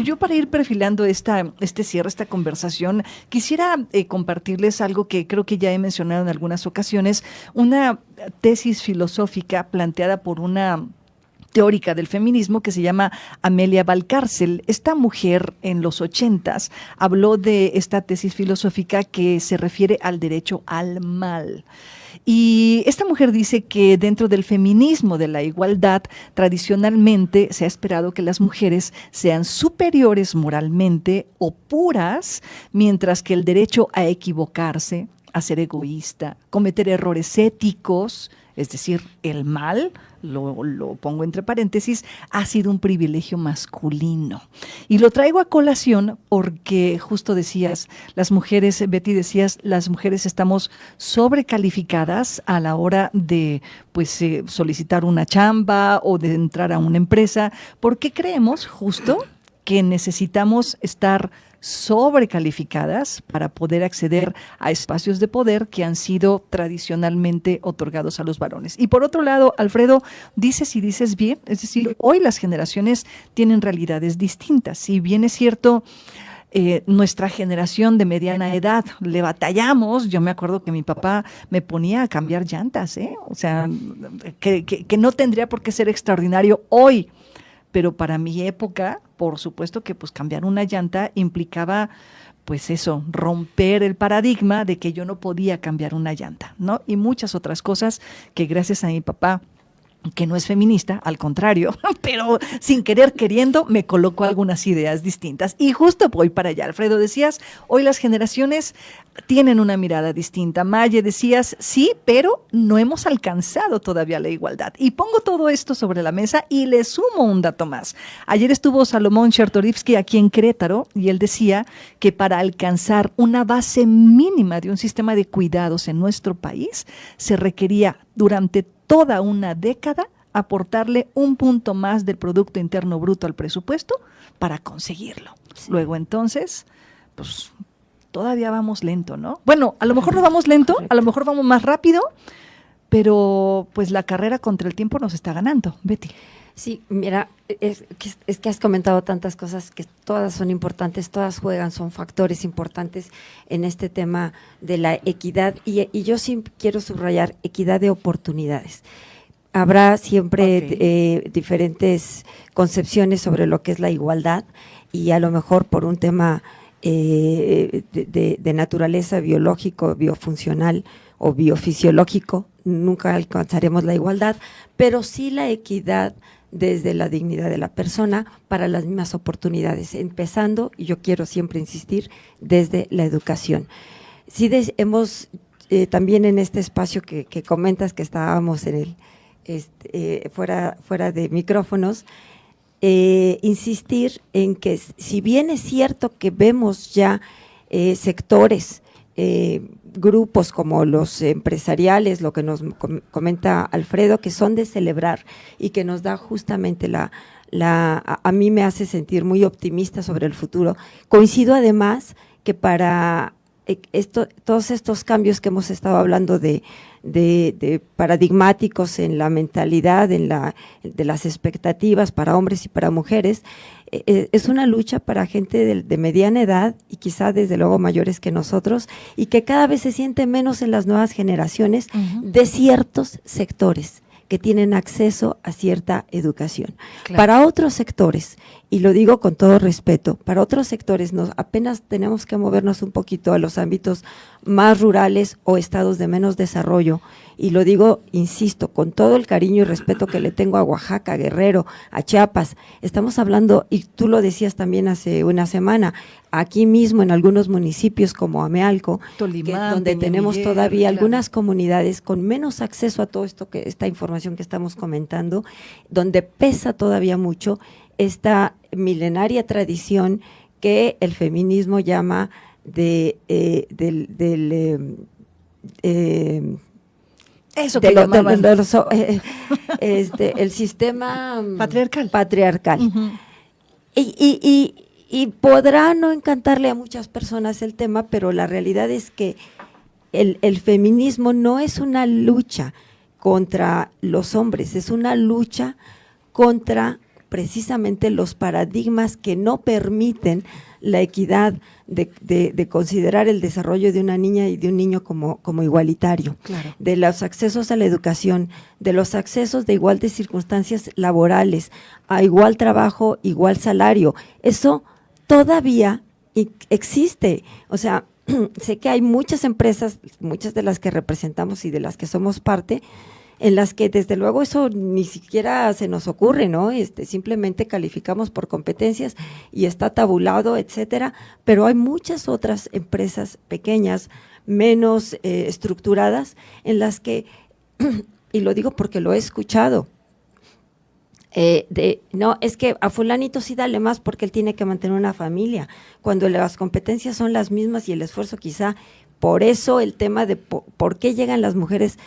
yo, para ir perfilando este cierre, esta conversación, quisiera compartirles algo que creo que ya he mencionado en algunas ocasiones, una tesis filosófica planteada por una teórica del feminismo que se llama Amelia Valcárcel. Esta mujer en los 80s habló de esta tesis filosófica que se refiere al derecho al mal. Y esta mujer dice que dentro del feminismo de la igualdad, tradicionalmente se ha esperado que las mujeres sean superiores moralmente o puras, mientras que el derecho a equivocarse, a ser egoísta, cometer errores éticos, es decir, el mal, lo pongo entre paréntesis, ha sido un privilegio masculino. Y lo traigo a colación porque justo decías, las mujeres, Betty, decías, las mujeres estamos sobrecalificadas a la hora de solicitar una chamba o de entrar a una empresa, porque creemos justo que necesitamos estar sobrecalificadas para poder acceder a espacios de poder que han sido tradicionalmente otorgados a los varones. Y por otro lado, Alfredo, dices y dices bien, es decir, hoy las generaciones tienen realidades distintas. Si bien es cierto, nuestra generación de mediana edad le batallamos. Yo me acuerdo que mi papá me ponía a cambiar llantas, o sea, que no tendría por qué ser extraordinario hoy. Pero para mi época, por supuesto que cambiar una llanta implicaba romper el paradigma de que yo no podía cambiar una llanta, ¿no? Y muchas otras cosas que gracias a mi papá que no es feminista, al contrario, pero sin querer queriendo me coloco algunas ideas distintas. Y justo voy para allá. Alfredo, decías, hoy las generaciones tienen una mirada distinta. Maye, decías, sí, pero no hemos alcanzado todavía la igualdad. Y pongo todo esto sobre la mesa y le sumo un dato más. Ayer estuvo Salomón Chertorivsky aquí en Querétaro y él decía que para alcanzar una base mínima de un sistema de cuidados en nuestro país se requería durante toda una década aportarle un punto más del Producto Interno Bruto al presupuesto para conseguirlo. Sí. Luego entonces, pues todavía vamos lento, ¿no? Bueno, a lo mejor no vamos lento, a lo mejor vamos más rápido, pero pues la carrera contra el tiempo nos está ganando. Betty. Sí, mira, es que has comentado tantas cosas que todas son importantes, todas juegan, son factores importantes en este tema de la equidad y yo sí quiero subrayar equidad de oportunidades. Habrá siempre diferentes concepciones sobre lo que es la igualdad y a lo mejor por un tema de naturaleza biológico, biofuncional o biofisiológico, nunca alcanzaremos la igualdad, pero sí la equidad desde la dignidad de la persona para las mismas oportunidades, empezando, y yo quiero siempre insistir, desde la educación. Sí, hemos también en este espacio que comentas que estábamos en el fuera de micrófonos, insistir en que si bien es cierto que vemos ya sectores, grupos como los empresariales, lo que nos comenta Alfredo, que son de celebrar y que nos da justamente a mí me hace sentir muy optimista sobre el futuro. Coincido además que para todos estos cambios que hemos estado hablando de paradigmáticos en la mentalidad, de las expectativas para hombres y para mujeres, es una lucha para gente de mediana edad y quizá desde luego mayores que nosotros y que cada vez se siente menos en las nuevas generaciones de ciertos sectores que tienen acceso a cierta educación. Claro. Para otros sectores, y lo digo con todo respeto, para otros sectores apenas tenemos que movernos un poquito a los ámbitos más rurales o estados de menos desarrollo, y lo digo, insisto, con todo el cariño y respeto que le tengo a Oaxaca, Guerrero, a Chiapas. Estamos hablando, y tú lo decías también hace una semana, aquí mismo en algunos municipios como Amealco, Tolimán, donde tenemos todavía algunas comunidades con menos acceso a todo esta información que estamos comentando, donde pesa todavía mucho esta milenaria tradición que el feminismo llama eso que llamaban el sistema patriarcal. Uh-huh. Y podrá no encantarle a muchas personas el tema, pero la realidad es que el feminismo no es una lucha contra los hombres, es una lucha contra precisamente los paradigmas que no permiten la equidad de considerar el desarrollo de una niña y de un niño como igualitario, claro. De los accesos a la educación, de los accesos de iguales circunstancias laborales, a igual trabajo, igual salario. Eso todavía existe. O sea, sé que hay muchas empresas, muchas de las que representamos y de las que somos parte, en las que desde luego eso ni siquiera se nos ocurre, ¿no? Simplemente calificamos por competencias y está tabulado, etcétera, pero hay muchas otras empresas pequeñas, menos estructuradas, en las que, y lo digo porque lo he escuchado, no, es que a fulanito sí dale más porque él tiene que mantener una familia, cuando las competencias son las mismas y el esfuerzo quizá. Por eso el tema de por qué llegan las mujeres,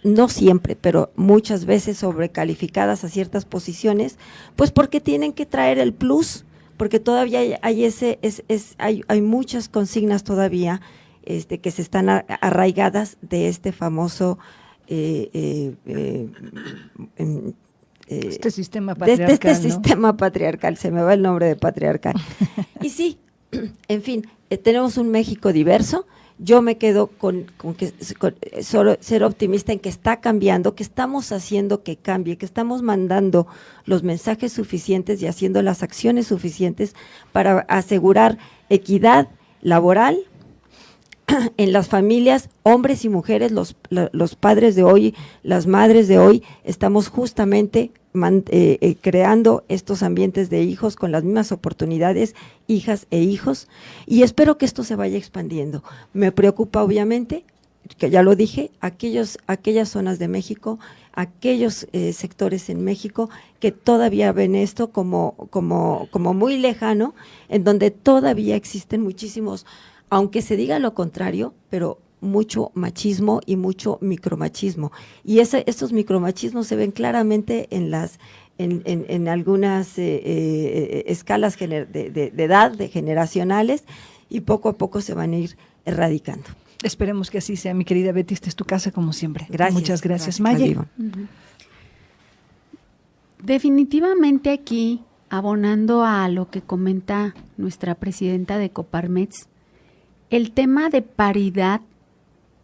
no siempre, pero muchas veces sobrecalificadas a ciertas posiciones, pues porque tienen que traer el plus, porque todavía hay muchas consignas todavía que se están arraigadas de este famoso sistema patriarcal, de este sistema patriarcal, se me va el nombre de patriarcal. Y sí, en fin, tenemos un México diverso. Yo me quedo con ser optimista en que está cambiando, que estamos haciendo que cambie, que estamos mandando los mensajes suficientes y haciendo las acciones suficientes para asegurar equidad laboral, en las familias, hombres y mujeres, los padres de hoy, las madres de hoy, estamos justamente creando estos ambientes de hijos con las mismas oportunidades, hijas e hijos, y espero que esto se vaya expandiendo. Me preocupa obviamente, que ya lo dije, aquellas zonas de México, aquellos sectores en México que todavía ven esto como muy lejano, en donde todavía existen muchísimos, aunque se diga lo contrario, pero mucho machismo y mucho micromachismo. Y estos micromachismos se ven claramente en algunas escalas de edad, generacionales, y poco a poco se van a ir erradicando. Esperemos que así sea, mi querida Betty. Esta es tu casa como siempre. Gracias. Muchas gracias, Maye. Definitivamente aquí, abonando a lo que comenta nuestra presidenta de Coparmex, el tema de paridad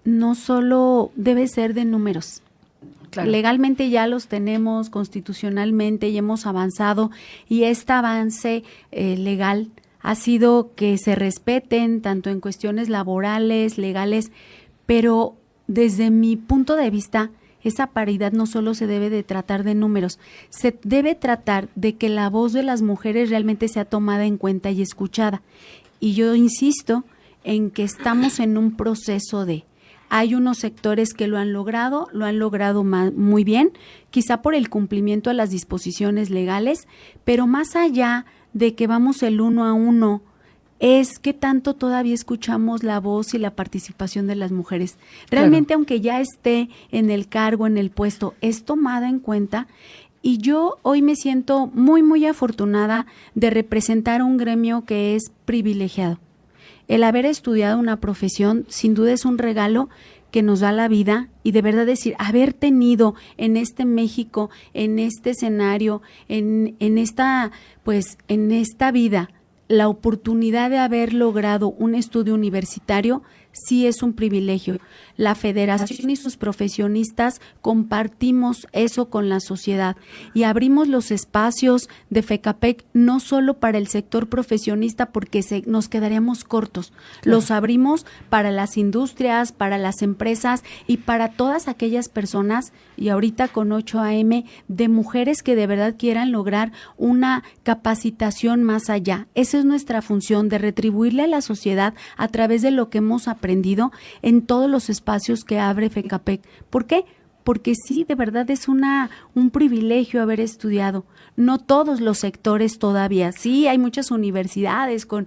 no solo debe ser de números. Claro. Legalmente ya los tenemos, constitucionalmente ya hemos avanzado, y este avance legal ha sido que se respeten tanto en cuestiones laborales, legales, pero desde mi punto de vista, esa paridad no solo se debe de tratar de números, se debe tratar de que la voz de las mujeres realmente sea tomada en cuenta y escuchada. Y yo insisto en que estamos en un proceso hay unos sectores que lo han logrado muy bien, quizá por el cumplimiento de las disposiciones legales, pero más allá de que vamos el 1 a 1, es que tanto todavía escuchamos la voz y la participación de las mujeres. Realmente, claro, aunque ya esté en el cargo, en el puesto, es tomada en cuenta. Y yo hoy me siento muy, muy afortunada de representar un gremio que es privilegiado. El haber estudiado una profesión, sin duda, es un regalo que nos da la vida, y de verdad decir, haber tenido en este México, en este escenario, en esta vida, la oportunidad de haber logrado un estudio universitario, sí es un privilegio. La Federación y sus profesionistas compartimos eso con la sociedad y abrimos los espacios de FECAPEC no solo para el sector profesionista, porque nos quedaríamos cortos. Claro. Los abrimos para las industrias, para las empresas y para todas aquellas personas, y ahorita con 8 AM, de mujeres que de verdad quieran lograr una capacitación más allá. Esa es nuestra función, de retribuirle a la sociedad a través de lo que hemos aprendido en todos los espacios que abre FECAPEC. ¿Por qué? Porque sí, de verdad es un privilegio haber estudiado. No todos los sectores todavía. Sí, hay muchas universidades con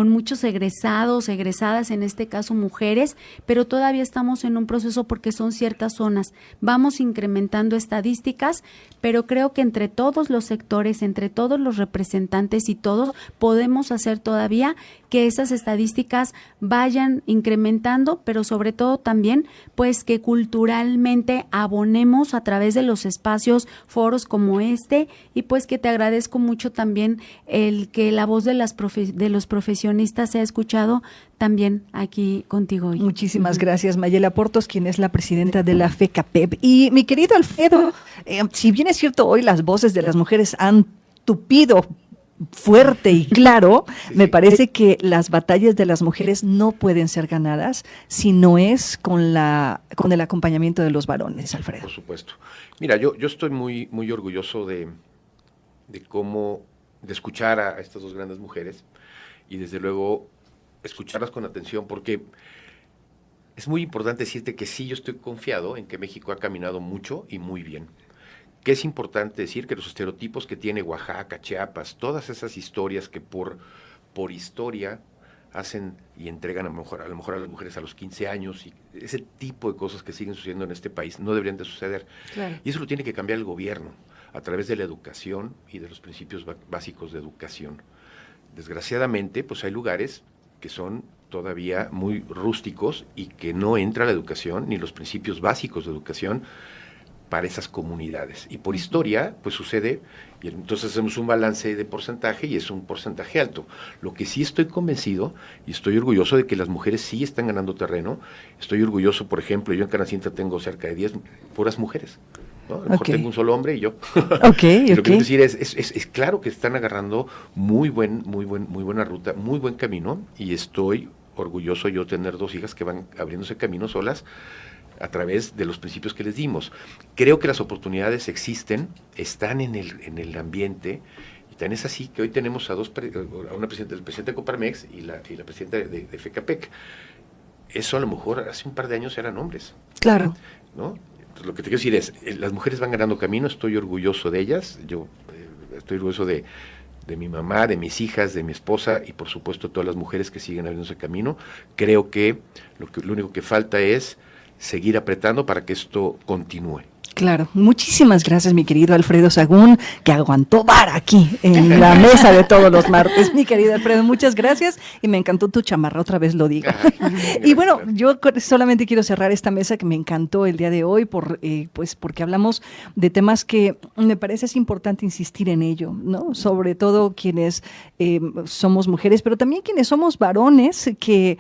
muchos egresados, egresadas, en este caso mujeres, pero todavía estamos en un proceso porque son ciertas zonas. Vamos incrementando estadísticas, pero creo que entre todos los sectores, entre todos los representantes y todos, podemos hacer todavía que esas estadísticas vayan incrementando, pero sobre todo también, pues, que culturalmente abonemos a través de los espacios, foros como este, y pues que te agradezco mucho también el que la voz de los profesionistas sea escuchado también aquí contigo hoy. Muchísimas gracias, Mayela Portos, quien es la presidenta de la FECAPEP. Y mi querido Alfredo, si bien es cierto, hoy las voces de las mujeres han tupido fuerte y claro, me parece que las batallas de las mujeres no pueden ser ganadas si no es con el acompañamiento de los varones, Alfredo. Por supuesto. Mira, yo estoy muy, muy orgulloso de escuchar a estas dos grandes mujeres, y desde luego escucharlas con atención, porque es muy importante decirte que sí, yo estoy confiado en que México ha caminado mucho y muy bien. Que es importante decir que los estereotipos que tiene Oaxaca, Chiapas, todas esas historias que por historia hacen y entregan a lo mejor a las mujeres a los 15 años, y ese tipo de cosas que siguen sucediendo en este país no deberían de suceder. Claro. Y eso lo tiene que cambiar el gobierno a través de la educación y de los principios básicos de educación. Desgraciadamente, pues hay lugares que son todavía muy rústicos y que no entra la educación ni los principios básicos de educación para esas comunidades. Y por historia, pues sucede, y entonces hacemos un balance de porcentaje y es un porcentaje alto. Lo que sí estoy convencido y estoy orgulloso de que las mujeres sí están ganando terreno. Estoy orgulloso, por ejemplo, yo en Canacintra tengo cerca de 10 puras mujeres, ¿no? A lo mejor tengo un solo hombre y yo. Lo que quiero decir es claro que están agarrando muy buena ruta, muy buen camino, y estoy orgulloso yo tener 2 hijas que van abriéndose camino solas a través de los principios que les dimos. Creo que las oportunidades existen, están en el ambiente, y tan es así que hoy tenemos a una presidenta, el presidente de Coparmex y la presidenta de FECAPEC. Eso a lo mejor hace un par de años eran hombres. Claro. ¿No? Entonces, lo que te quiero decir es, las mujeres van ganando camino, estoy orgulloso de ellas, yo estoy orgulloso de mi mamá, de mis hijas, de mi esposa y por supuesto todas las mujeres que siguen abriendo ese camino. Creo que lo único que falta es seguir apretando para que esto continúe. Claro, muchísimas gracias, mi querido Alfredo Sagún, que aguantó vara aquí en la mesa de todos los martes. Mi querido Alfredo, muchas gracias y me encantó tu chamarra, otra vez lo digo. Y bueno, yo solamente quiero cerrar esta mesa que me encantó el día de hoy, porque hablamos de temas que me parece es importante insistir en ello, ¿no? Sobre todo quienes somos mujeres, pero también quienes somos varones, que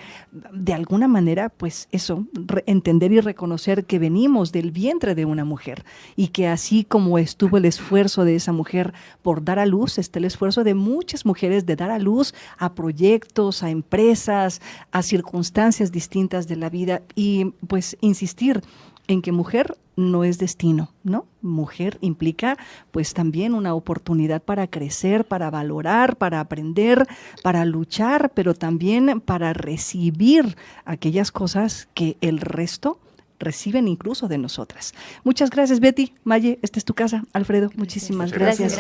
de alguna manera, pues eso, entender y reconocer que venimos del vientre de una mujer. Y que así como estuvo el esfuerzo de esa mujer por dar a luz, está el esfuerzo de muchas mujeres de dar a luz a proyectos, a empresas, a circunstancias distintas de la vida y pues insistir en que mujer no es destino, ¿no? Mujer implica pues también una oportunidad para crecer, para valorar, para aprender, para luchar, pero también para recibir aquellas cosas que el resto reciben incluso de nosotras. Muchas gracias, Betty. Maye, esta es tu casa. Alfredo, muchísimas gracias.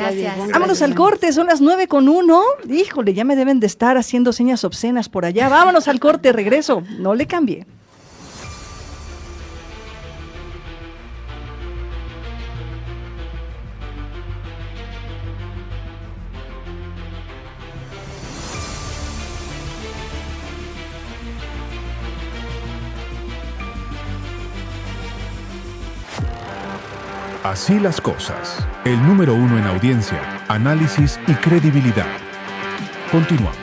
Vámonos al corte, son las 9:01. Híjole, ya me deben de estar haciendo señas obscenas por allá. Vámonos al corte, regreso. No le cambie. Así las cosas. El número 1 en audiencia, análisis y credibilidad. Continuamos.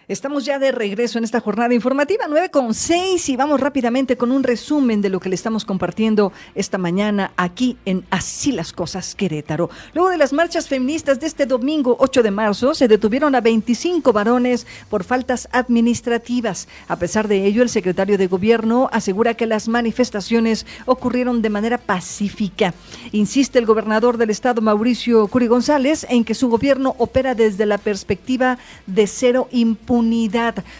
Estamos ya de regreso en esta jornada informativa 9:06 y vamos rápidamente con un resumen de lo que le estamos compartiendo esta mañana aquí en Así las Cosas Querétaro. Luego de las marchas feministas de este domingo 8 de marzo, se detuvieron a 25 varones por faltas administrativas. A pesar de ello, el secretario de Gobierno asegura que las manifestaciones ocurrieron de manera pacífica. Insiste el gobernador del estado, Mauricio Curi González, en que su gobierno opera desde la perspectiva de cero impunidad,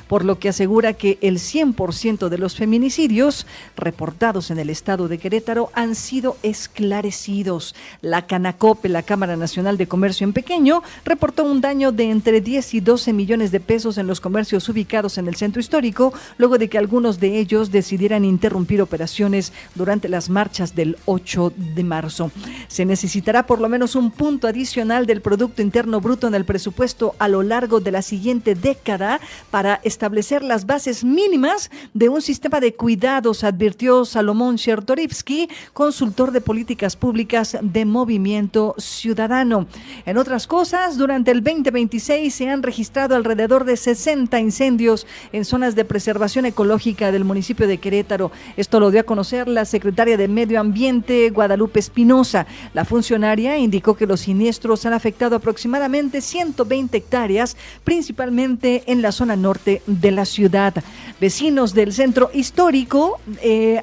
por lo que asegura que el 100% de los feminicidios reportados en el estado de Querétaro han sido esclarecidos. La Canacope, la Cámara Nacional de Comercio en Pequeño, reportó un daño de entre 10 y 12 millones de pesos en los comercios ubicados en el centro histórico, luego de que algunos de ellos decidieran interrumpir operaciones durante las marchas del 8 de marzo. Se necesitará por lo menos un punto adicional del Producto Interno Bruto en el presupuesto a lo largo de la siguiente década para establecer las bases mínimas de un sistema de cuidados, advirtió Salomón Chertorivsky, consultor de políticas públicas de Movimiento Ciudadano. En otras cosas, durante el 2026 se han registrado alrededor de 60 incendios en zonas de preservación ecológica del municipio de Querétaro. Esto lo dio a conocer la secretaria de Medio Ambiente, Guadalupe Espinosa. La funcionaria indicó que los siniestros han afectado aproximadamente 120 hectáreas, principalmente en la zona norte de la ciudad. Vecinos del centro histórico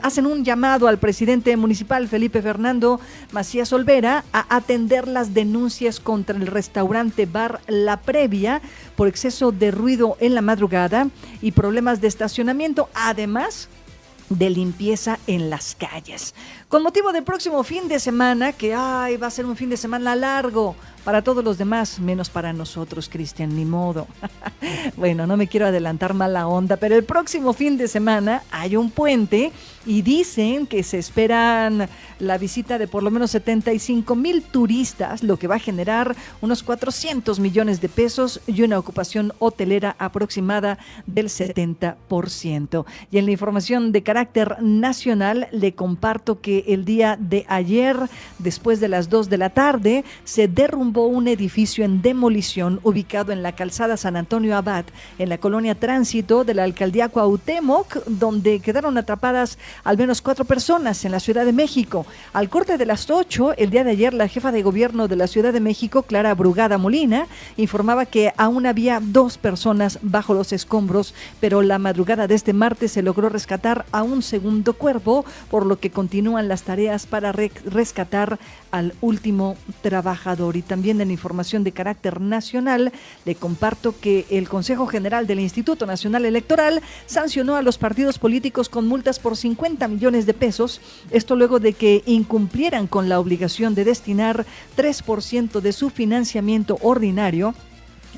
hacen un llamado al presidente municipal, Felipe Fernando Macías Olvera, a atender las denuncias contra el restaurante bar La Previa por exceso de ruido en la madrugada y problemas de estacionamiento, además de limpieza en las calles. Con motivo del próximo fin de semana, que va a ser un fin de semana largo para todos los demás, menos para nosotros, Cristian, ni modo. Bueno, no me quiero adelantar mala onda, pero el próximo fin de semana hay un puente y dicen que se esperan la visita de por lo menos 75,000 turistas, lo que va a generar unos 400 millones de pesos y una ocupación hotelera aproximada del 70%. Y en la información de carácter carácter nacional, le comparto que el día de ayer, después de las 2 de la tarde, se derrumbó un edificio en demolición ubicado en la calzada San Antonio Abad, en la colonia Tránsito de la alcaldía Cuauhtémoc, donde quedaron atrapadas al menos 4 personas en la Ciudad de México. Al corte de las 8, el día de ayer, la jefa de gobierno de la Ciudad de México, Clara Brugada Molina, informaba que aún había 2 personas bajo los escombros, pero la madrugada de este martes se logró rescatar a un segundo cuerpo, por lo que continúan las tareas para rescatar al último trabajador. Y también en información de carácter nacional, le comparto que el Consejo General del Instituto Nacional Electoral sancionó a los partidos políticos con multas por 50 millones de pesos, esto luego de que incumplieran con la obligación de destinar 3% de su financiamiento ordinario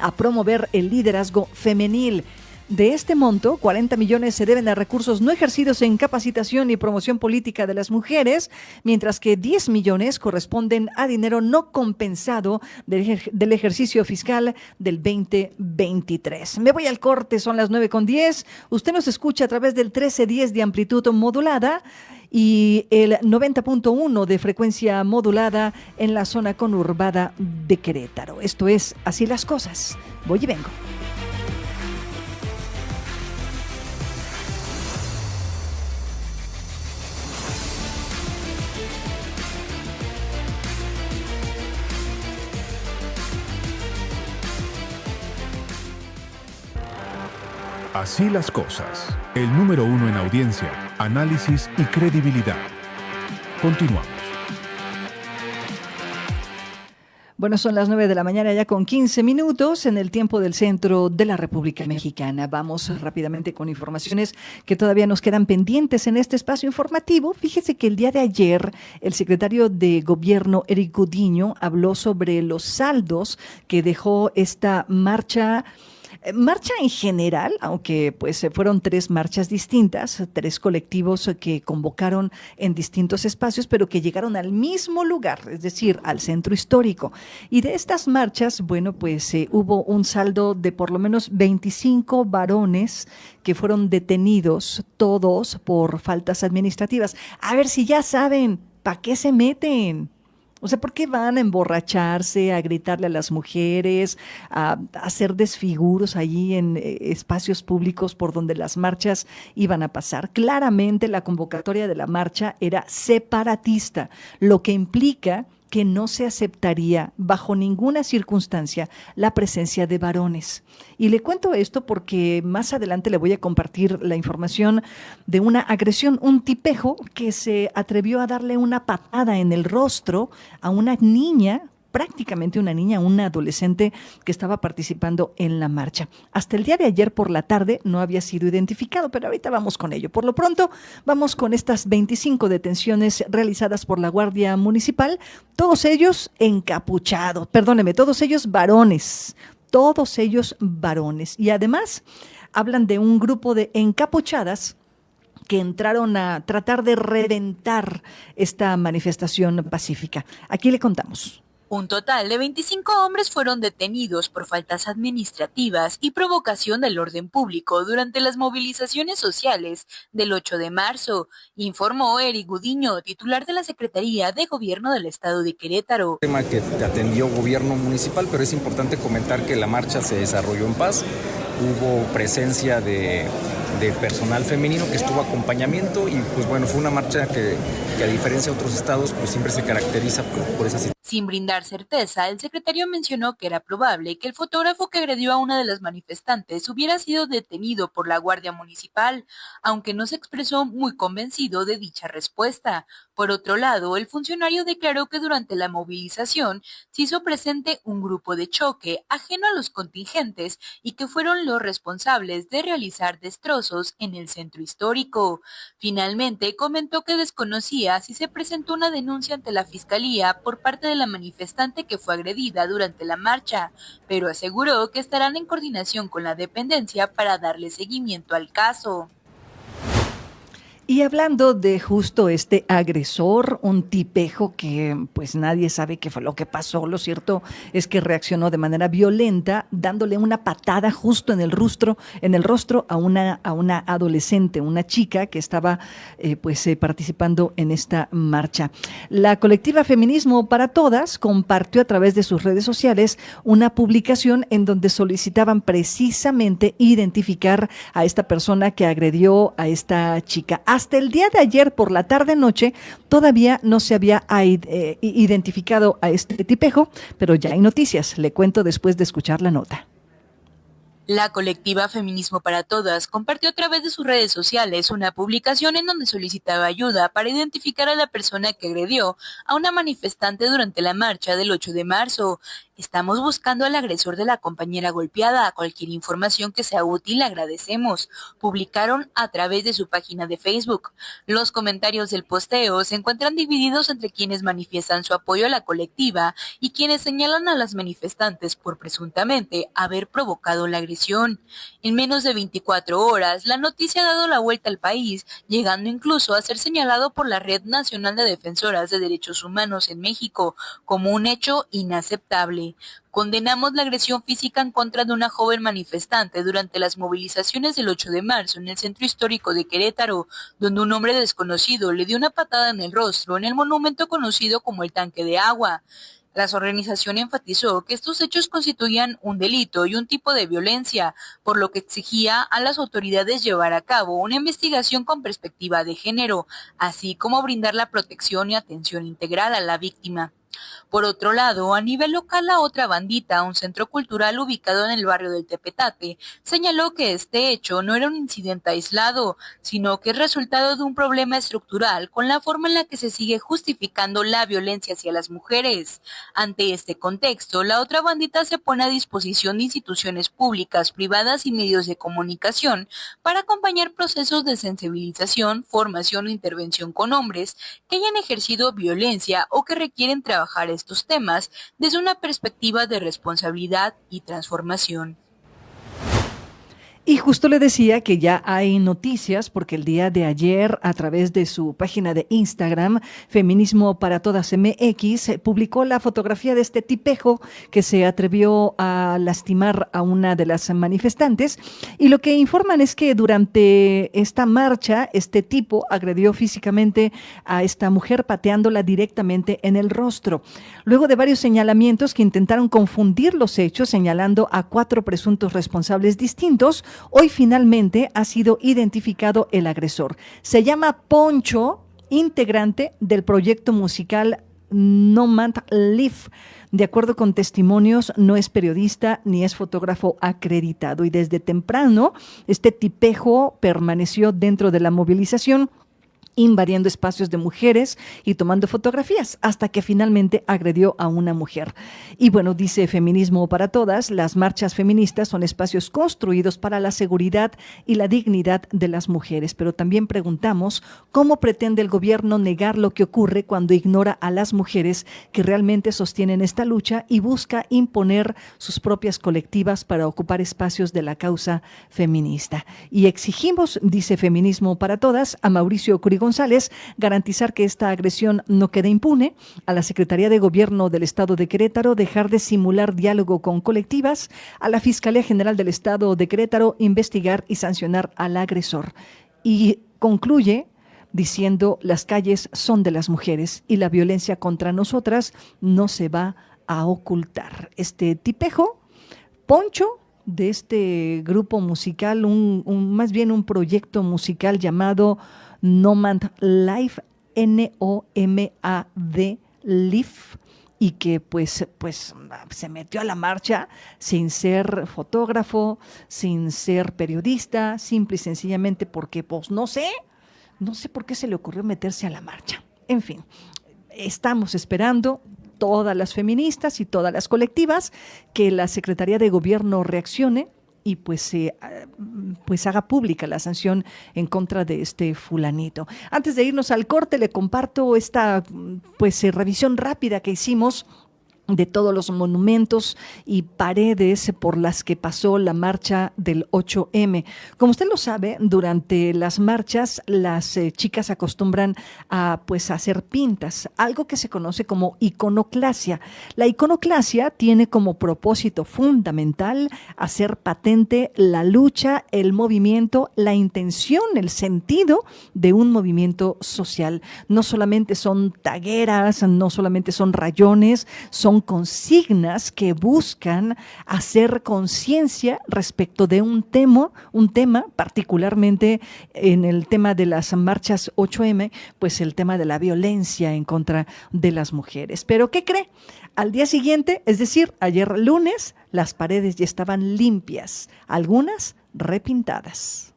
a promover el liderazgo femenil. De este monto, 40 millones se deben a recursos no ejercidos en capacitación y promoción política de las mujeres, mientras que 10 millones corresponden a dinero no compensado del ejercicio fiscal del 2023. Me voy al corte, son las 9:10. Usted nos escucha a través del 1310 de amplitud modulada y el 90.1 de frecuencia modulada en la zona conurbada de Querétaro. Esto es Así las Cosas. Voy y vengo. Así las cosas. El número 1 en audiencia, análisis y credibilidad. Continuamos. Bueno, son las 9 de la mañana ya con 15 minutos en el tiempo del centro de la República Mexicana. Vamos rápidamente con informaciones que todavía nos quedan pendientes en este espacio informativo. Fíjese que el día de ayer el secretario de Gobierno, Eric Gudiño, habló sobre los saldos que dejó esta marcha en general, aunque pues fueron 3 marchas distintas, 3 colectivos que convocaron en distintos espacios, pero que llegaron al mismo lugar, es decir, al centro histórico. Y de estas marchas, bueno, pues hubo un saldo de por lo menos 25 varones que fueron detenidos, todos por faltas administrativas. A ver si ya saben, ¿para qué se meten? O sea, ¿por qué van a emborracharse, a gritarle a las mujeres, a hacer desfiguros allí en espacios públicos por donde las marchas iban a pasar? Claramente la convocatoria de la marcha era separatista, lo que implica que no se aceptaría bajo ninguna circunstancia la presencia de varones. Y le cuento esto porque más adelante le voy a compartir la información de una agresión, un tipejo que se atrevió a darle una patada en el rostro a una niña, prácticamente una niña, una adolescente que estaba participando en la marcha. Hasta el día de ayer por la tarde no había sido identificado, pero ahorita vamos con ello. Por lo pronto, vamos con estas 25 detenciones realizadas por la Guardia Municipal, todos ellos encapuchados, todos ellos varones. Y además hablan de un grupo de encapuchadas que entraron a tratar de reventar esta manifestación pacífica. Aquí le contamos. Un total de 25 hombres fueron detenidos por faltas administrativas y provocación del orden público durante las movilizaciones sociales del 8 de marzo, informó Eric Gudiño, titular de la Secretaría de Gobierno del Estado de Querétaro. Tema que atendió Gobierno Municipal, pero es importante comentar que la marcha se desarrolló en paz. Hubo presencia de personal femenino que estuvo acompañamiento y pues bueno, fue una marcha que a diferencia de otros estados pues siempre se caracteriza por esa situación. Sin brindar certeza, el secretario mencionó que era probable que el fotógrafo que agredió a una de las manifestantes hubiera sido detenido por la Guardia Municipal, aunque no se expresó muy convencido de dicha respuesta. Por otro lado, el funcionario declaró que durante la movilización se hizo presente un grupo de choque ajeno a los contingentes y que fueron los responsables de realizar destrozos en el centro histórico. Finalmente, comentó que desconocía si se presentó una denuncia ante la Fiscalía por parte de la manifestante que fue agredida durante la marcha, pero aseguró que estarán en coordinación con la dependencia para darle seguimiento al caso. Y hablando de justo este agresor, un tipejo que pues nadie sabe qué fue lo que pasó, lo cierto es que reaccionó de manera violenta dándole una patada justo en el rostro a una adolescente, una chica que estaba participando en esta marcha. La colectiva Feminismo para Todas compartió a través de sus redes sociales una publicación en donde solicitaban precisamente identificar a esta persona que agredió a esta chica. Hasta el día de ayer por la tarde-noche todavía no se había identificado a este tipejo, pero ya hay noticias. Le cuento después de escuchar la nota. La colectiva Feminismo para Todas compartió a través de sus redes sociales una publicación en donde solicitaba ayuda para identificar a la persona que agredió a una manifestante durante la marcha del 8 de marzo. Estamos buscando al agresor de la compañera golpeada. Cualquier información que sea útil agradecemos. Publicaron a través de su página de Facebook. Los comentarios del posteo se encuentran divididos entre quienes manifiestan su apoyo a la colectiva y quienes señalan a las manifestantes por presuntamente haber provocado la agresión. En menos de 24 horas, la noticia ha dado la vuelta al país, llegando incluso a ser señalado por la Red Nacional de Defensoras de Derechos Humanos en México como un hecho inaceptable. Condenamos la agresión física en contra de una joven manifestante durante las movilizaciones del 8 de marzo en el centro histórico de Querétaro, donde un hombre desconocido le dio una patada en el rostro en el monumento conocido como el Tanque de Agua. La organización enfatizó que estos hechos constituían un delito y un tipo de violencia, por lo que exigía a las autoridades llevar a cabo una investigación con perspectiva de género, así como brindar la protección y atención integral a la víctima. Por otro lado, a nivel local, la otra bandita, un centro cultural ubicado en el barrio del Tepetate, señaló que este hecho no era un incidente aislado, sino que es resultado de un problema estructural con la forma en la que se sigue justificando la violencia hacia las mujeres. Ante este contexto, la otra bandita se pone a disposición de instituciones públicas, privadas y medios de comunicación para acompañar procesos de sensibilización, formación e intervención con hombres que hayan ejercido violencia o que requieren trabajar estos temas desde una perspectiva de responsabilidad y transformación. Y justo le decía que ya hay noticias porque el día de ayer a través de su página de Instagram, Feminismo para Todas MX, publicó la fotografía de este tipejo que se atrevió a lastimar a una de las manifestantes y lo que informan es que durante esta marcha este tipo agredió físicamente a esta mujer pateándola directamente en el rostro. Luego de varios señalamientos que intentaron confundir los hechos señalando a 4 presuntos responsables distintos, hoy finalmente ha sido identificado el agresor. Se llama Poncho, integrante del proyecto musical Nomad Life. De acuerdo con testimonios, no es periodista ni es fotógrafo acreditado. Y desde temprano, este tipejo permaneció dentro de la movilización, invadiendo espacios de mujeres y tomando fotografías hasta que finalmente agredió a una mujer. Y bueno, dice Feminismo para Todas, las marchas feministas son espacios construidos para la seguridad y la dignidad de las mujeres, pero también preguntamos cómo pretende el gobierno negar lo que ocurre cuando ignora a las mujeres que realmente sostienen esta lucha y busca imponer sus propias colectivas para ocupar espacios de la causa feminista. Y exigimos, dice Feminismo para Todas, a Mauricio Curi González, garantizar que esta agresión no quede impune, a la Secretaría de Gobierno del Estado de Querétaro dejar de simular diálogo con colectivas, a la Fiscalía General del Estado de Querétaro investigar y sancionar al agresor. Y concluye diciendo: las calles son de las mujeres y la violencia contra nosotras no se va a ocultar. Este tipejo, Poncho, de este grupo musical, más bien un proyecto musical llamado Nomad Life, N-O-M-A-D Life, y que pues se metió a la marcha sin ser fotógrafo, sin ser periodista, simple y sencillamente porque pues no sé por qué se le ocurrió meterse a la marcha. En fin, estamos esperando todas las feministas y todas las colectivas que la Secretaría de Gobierno reaccione y pues haga pública la sanción en contra de este fulanito. Antes de irnos al corte, le comparto esta revisión rápida que hicimos de todos los monumentos y paredes por las que pasó la marcha del 8M. Como usted lo sabe, durante las marchas las chicas acostumbran a hacer pintas, algo que se conoce como iconoclasia. La iconoclasia tiene como propósito fundamental hacer patente la lucha, el movimiento, la intención, el sentido de un movimiento social. No solamente son tagueras, no solamente son rayones, son consignas que buscan hacer conciencia respecto de un tema, particularmente en el tema de las marchas 8M, pues el tema de la violencia en contra de las mujeres. Pero ¿qué cree? Al día siguiente, es decir, ayer lunes, las paredes ya estaban limpias, algunas repintadas.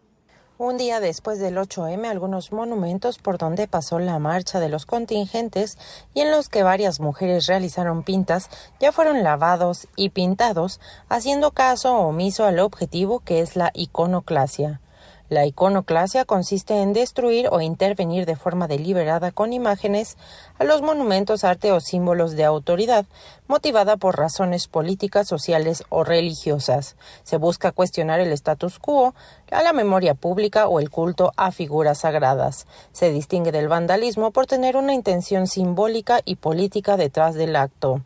Un día después del 8M, algunos monumentos por donde pasó la marcha de los contingentes y en los que varias mujeres realizaron pintas ya fueron lavados y pintados, haciendo caso omiso al objetivo que es la iconoclasia. La iconoclasia consiste en destruir o intervenir de forma deliberada con imágenes a los monumentos, arte o símbolos de autoridad, motivada por razones políticas, sociales o religiosas. Se busca cuestionar el status quo, a la memoria pública o el culto a figuras sagradas. Se distingue del vandalismo por tener una intención simbólica y política detrás del acto.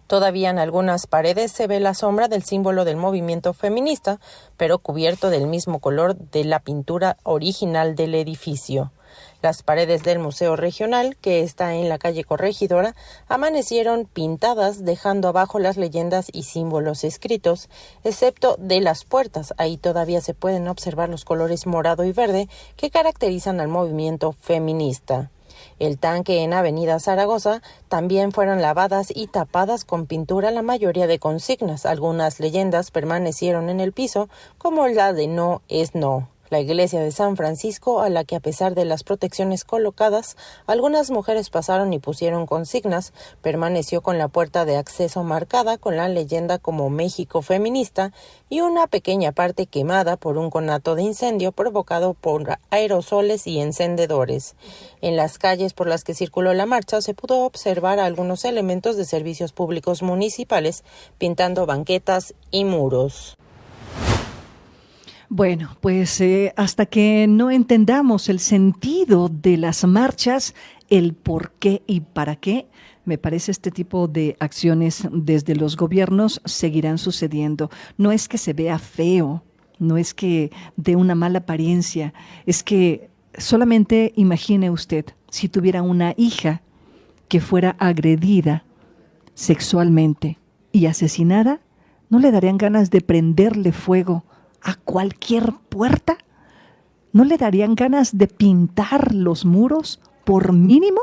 Todavía en algunas paredes se ve la sombra del símbolo del movimiento feminista, pero cubierto del mismo color de la pintura original del edificio. Las paredes del Museo Regional, que está en la calle Corregidora, amanecieron pintadas, dejando abajo las leyendas y símbolos escritos, excepto de las puertas. Ahí todavía se pueden observar los colores morado y verde que caracterizan al movimiento feminista. El tanque en Avenida Zaragoza también fueron lavadas y tapadas con pintura la mayoría de consignas. Algunas leyendas permanecieron en el piso, como la de no es no. La iglesia de San Francisco, a la que a pesar de las protecciones colocadas, algunas mujeres pasaron y pusieron consignas, permaneció con la puerta de acceso marcada con la leyenda como México feminista y una pequeña parte quemada por un conato de incendio provocado por aerosoles y encendedores. En las calles por las que circuló la marcha se pudo observar algunos elementos de servicios públicos municipales pintando banquetas y muros. Bueno, pues hasta que no entendamos el sentido de las marchas, el por qué y para qué, me parece este tipo de acciones desde los gobiernos seguirán sucediendo. No es que se vea feo, no es que dé una mala apariencia, es que solamente imagine usted si tuviera una hija que fuera agredida sexualmente y asesinada, ¿no le darían ganas de prenderle fuego a cualquier puerta? ¿No le darían ganas de pintar los muros por mínimo?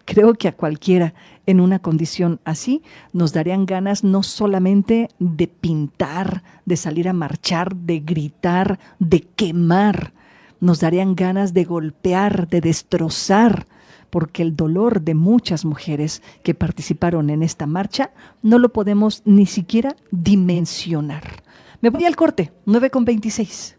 Creo que a cualquiera en una condición así nos darían ganas no solamente de pintar, de salir a marchar, de gritar, de quemar. Nos darían ganas de golpear, de destrozar, porque el dolor de muchas mujeres que participaron en esta marcha no lo podemos ni siquiera dimensionar. Me voy al corte, 9:26.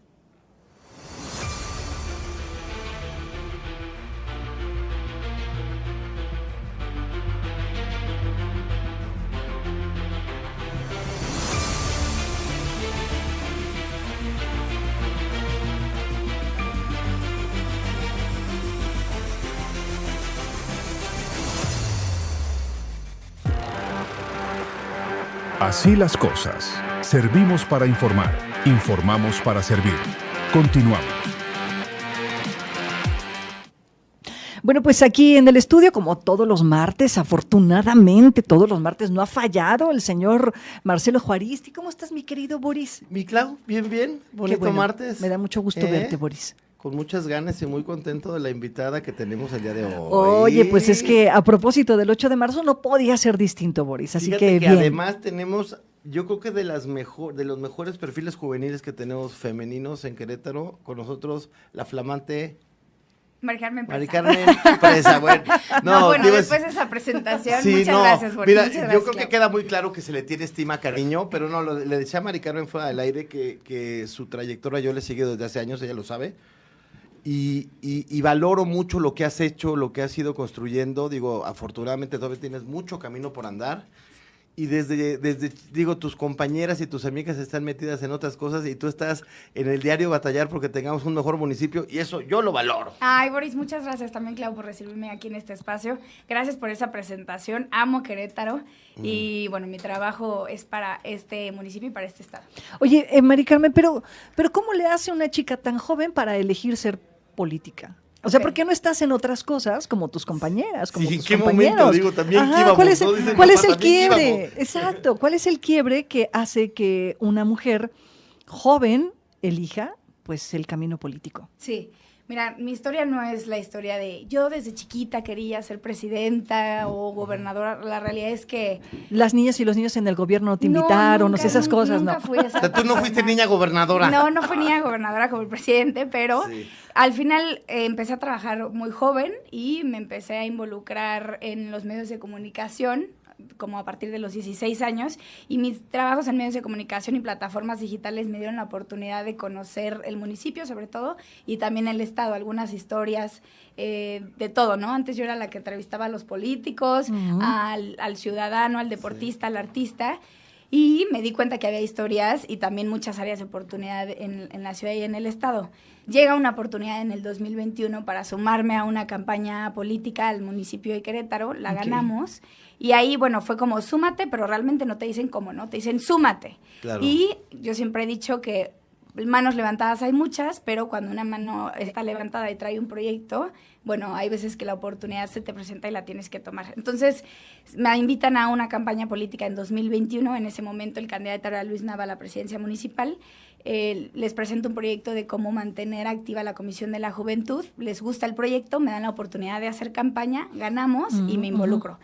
Así las cosas. Servimos para informar. Informamos para servir. Continuamos. Bueno, pues aquí en el estudio, como todos los martes, afortunadamente todos los martes no ha fallado el señor Marcelo Juaristi. ¿Cómo estás, mi querido Boris? Mi Clau, bien, bien. Bonito bueno, martes. Me da mucho gusto verte, Boris. Con muchas ganas y muy contento de la invitada que tenemos el día de hoy. Oye, pues es que a propósito del 8 de marzo no podía ser distinto, Boris. Así Fíjate que bien. Además tenemos, yo creo que de los mejores perfiles juveniles que tenemos femeninos en Querétaro, con nosotros la flamante Mari Carmen Presa. Mari Carmen Presa, bueno. Después de esa presentación, sí, muchas gracias, Boris. Mira, muchas gracias, yo creo que Clau. queda muy claro que se le tiene estima, cariño, pero no, le decía a Mari Carmen fuera del aire que su trayectoria yo le sigo desde hace años, ella lo sabe. Y valoro mucho lo que has hecho, lo que has ido construyendo. Digo, afortunadamente todavía tienes mucho camino por andar. y desde, digo, tus compañeras y tus amigas están metidas en otras cosas y tú estás en el diario batallar porque tengamos un mejor municipio y eso yo lo valoro. Ay, Boris, muchas gracias también, Clau, por recibirme aquí en este espacio. Gracias por esa presentación. Amo Querétaro y, bueno, mi trabajo es para este municipio y para este estado. Oye, Mari Carmen, pero ¿cómo le hace una chica tan joven para elegir ser política? O sea, ¿por qué no estás en otras cosas como tus compañeras, como tus compañeros? Momento, digo, también Ajá, ¿cuál es el quiebre? Íbamos. Exacto, ¿cuál es el quiebre que hace que una mujer joven elija, pues, el camino político? Sí. Mira, mi historia no es la historia de yo desde chiquita quería ser presidenta o gobernadora. La realidad es que... Las niñas y los niños en el gobierno no te invitaron, no sé, esas cosas, nunca ¿no? Fui esa O sea, tú no fuiste niña gobernadora. No fui niña gobernadora como el presidente, pero al final empecé a trabajar muy joven y me empecé a involucrar en los medios de comunicación como a partir de los 16 años, y mis trabajos en medios de comunicación y plataformas digitales me dieron la oportunidad de conocer el municipio, sobre todo, y también el estado, algunas historias de todo, ¿no? Antes yo era la que entrevistaba a los políticos, al ciudadano, al deportista, al artista, y me di cuenta que había historias y también muchas áreas de oportunidad en la ciudad y en el estado. Llega una oportunidad en el 2021 para sumarme a una campaña política al municipio de Querétaro, la ganamos, y ahí, bueno, fue como súmate, pero realmente no te dicen cómo, ¿no? Te dicen súmate. Claro. Y yo siempre he dicho que manos levantadas hay muchas, pero cuando una mano está levantada y trae un proyecto, bueno, hay veces que la oportunidad se te presenta y la tienes que tomar. Entonces, me invitan a una campaña política en 2021. En ese momento, el candidato era Luis Nava a la presidencia municipal. Les presento un proyecto de cómo mantener activa la Comisión de la Juventud. Les gusta el proyecto, me dan la oportunidad de hacer campaña, ganamos y me involucro.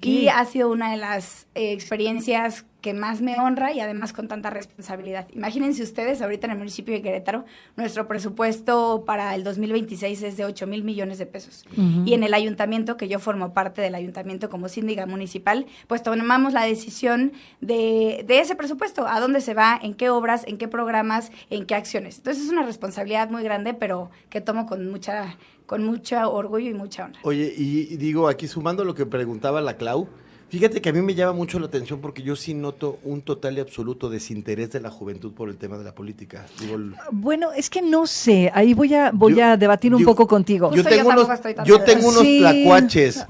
Y ha sido una de las experiencias que más me honra y además con tanta responsabilidad. Imagínense ustedes, ahorita en el municipio de Querétaro, nuestro presupuesto para el 2026 es de 8,000 millones de pesos. Y en el ayuntamiento, que yo formo parte del ayuntamiento como síndica municipal, pues tomamos la decisión de ese presupuesto, a dónde se va, en qué obras, en qué programas, en qué acciones. Entonces es una responsabilidad muy grande, pero que tomo con mucho orgullo y mucha honra. Oye, y digo, aquí sumando lo que preguntaba la Clau, fíjate que a mí me llama mucho la atención porque yo sí noto un total y absoluto desinterés de la juventud por el tema de la política. Digo, bueno, es que no sé, ahí voy a debatir un poco contigo. Yo tengo unos tlacuaches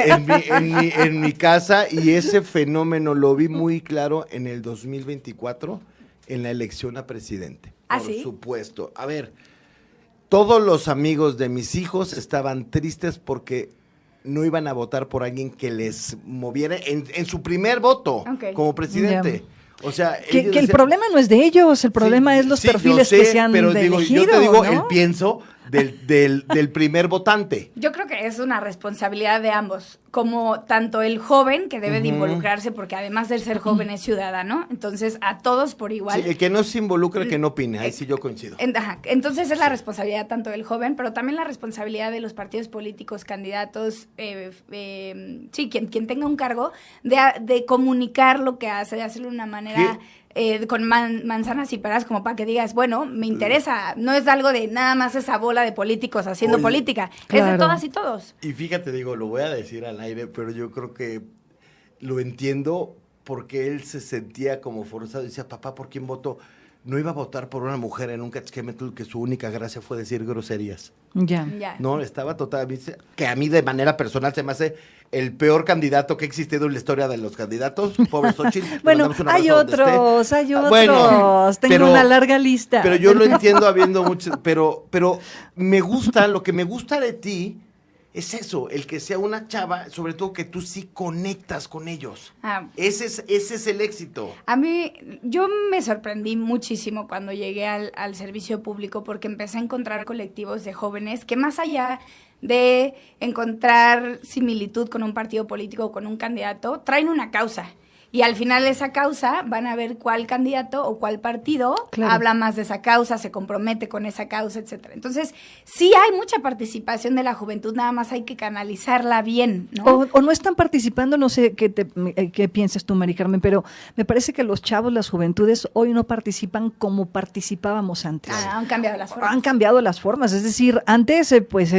en mi casa y ese fenómeno lo vi muy claro en el 2024 en la elección a presidente. Por supuesto. A ver, todos los amigos de mis hijos estaban tristes porque no iban a votar por alguien que les moviera en su primer voto como presidente. O sea, que el problema no es de ellos, el problema es los perfiles que se han elegido, yo te digo, ¿no? el pienso del primer votante. Yo creo que es una responsabilidad de ambos, como tanto el joven que debe de involucrarse, porque además de ser joven es ciudadano, entonces a todos por igual. Sí, el que no se involucra, que no opine, ahí sí yo coincido. Entonces es la responsabilidad tanto del joven, pero también la responsabilidad de los partidos políticos, candidatos, quien tenga un cargo, de comunicar lo que hace, de hacerlo de una manera... con manzanas y peras, como para que digas, bueno, me interesa, no es algo de nada más esa bola de políticos haciendo política, es de todas y todos. Y fíjate, digo, lo voy a decir al aire, pero yo creo que lo entiendo porque él se sentía como forzado, decía, papá, ¿por quién voto? No iba a votar por una mujer en un Catchkemetl que su única gracia fue decir groserías. Ya. No, estaba totalmente... Que a mí de manera personal se me hace el peor candidato que ha existido en la historia de los candidatos. Pobre Xochitl. Bueno, hay otros. Bueno, tengo una larga lista. Pero yo lo entiendo habiendo muchos... Pero me gusta, lo que me gusta de ti es eso, el que sea una chava, sobre todo que tú sí conectas con ellos. Ese es el éxito. A mí, yo me sorprendí muchísimo cuando llegué al servicio público porque empecé a encontrar colectivos de jóvenes que más allá de encontrar similitud con un partido político o con un candidato, traen una causa. Y al final de esa causa van a ver cuál candidato o cuál partido habla más de esa causa, se compromete con esa causa, etcétera. Entonces, sí hay mucha participación de la juventud, nada más hay que canalizarla bien, ¿no? O no están participando, no sé qué piensas tú, Mari Carmen, pero me parece que los chavos, las juventudes, hoy no participan como participábamos antes. Han cambiado las formas. Han cambiado las formas, es decir, antes,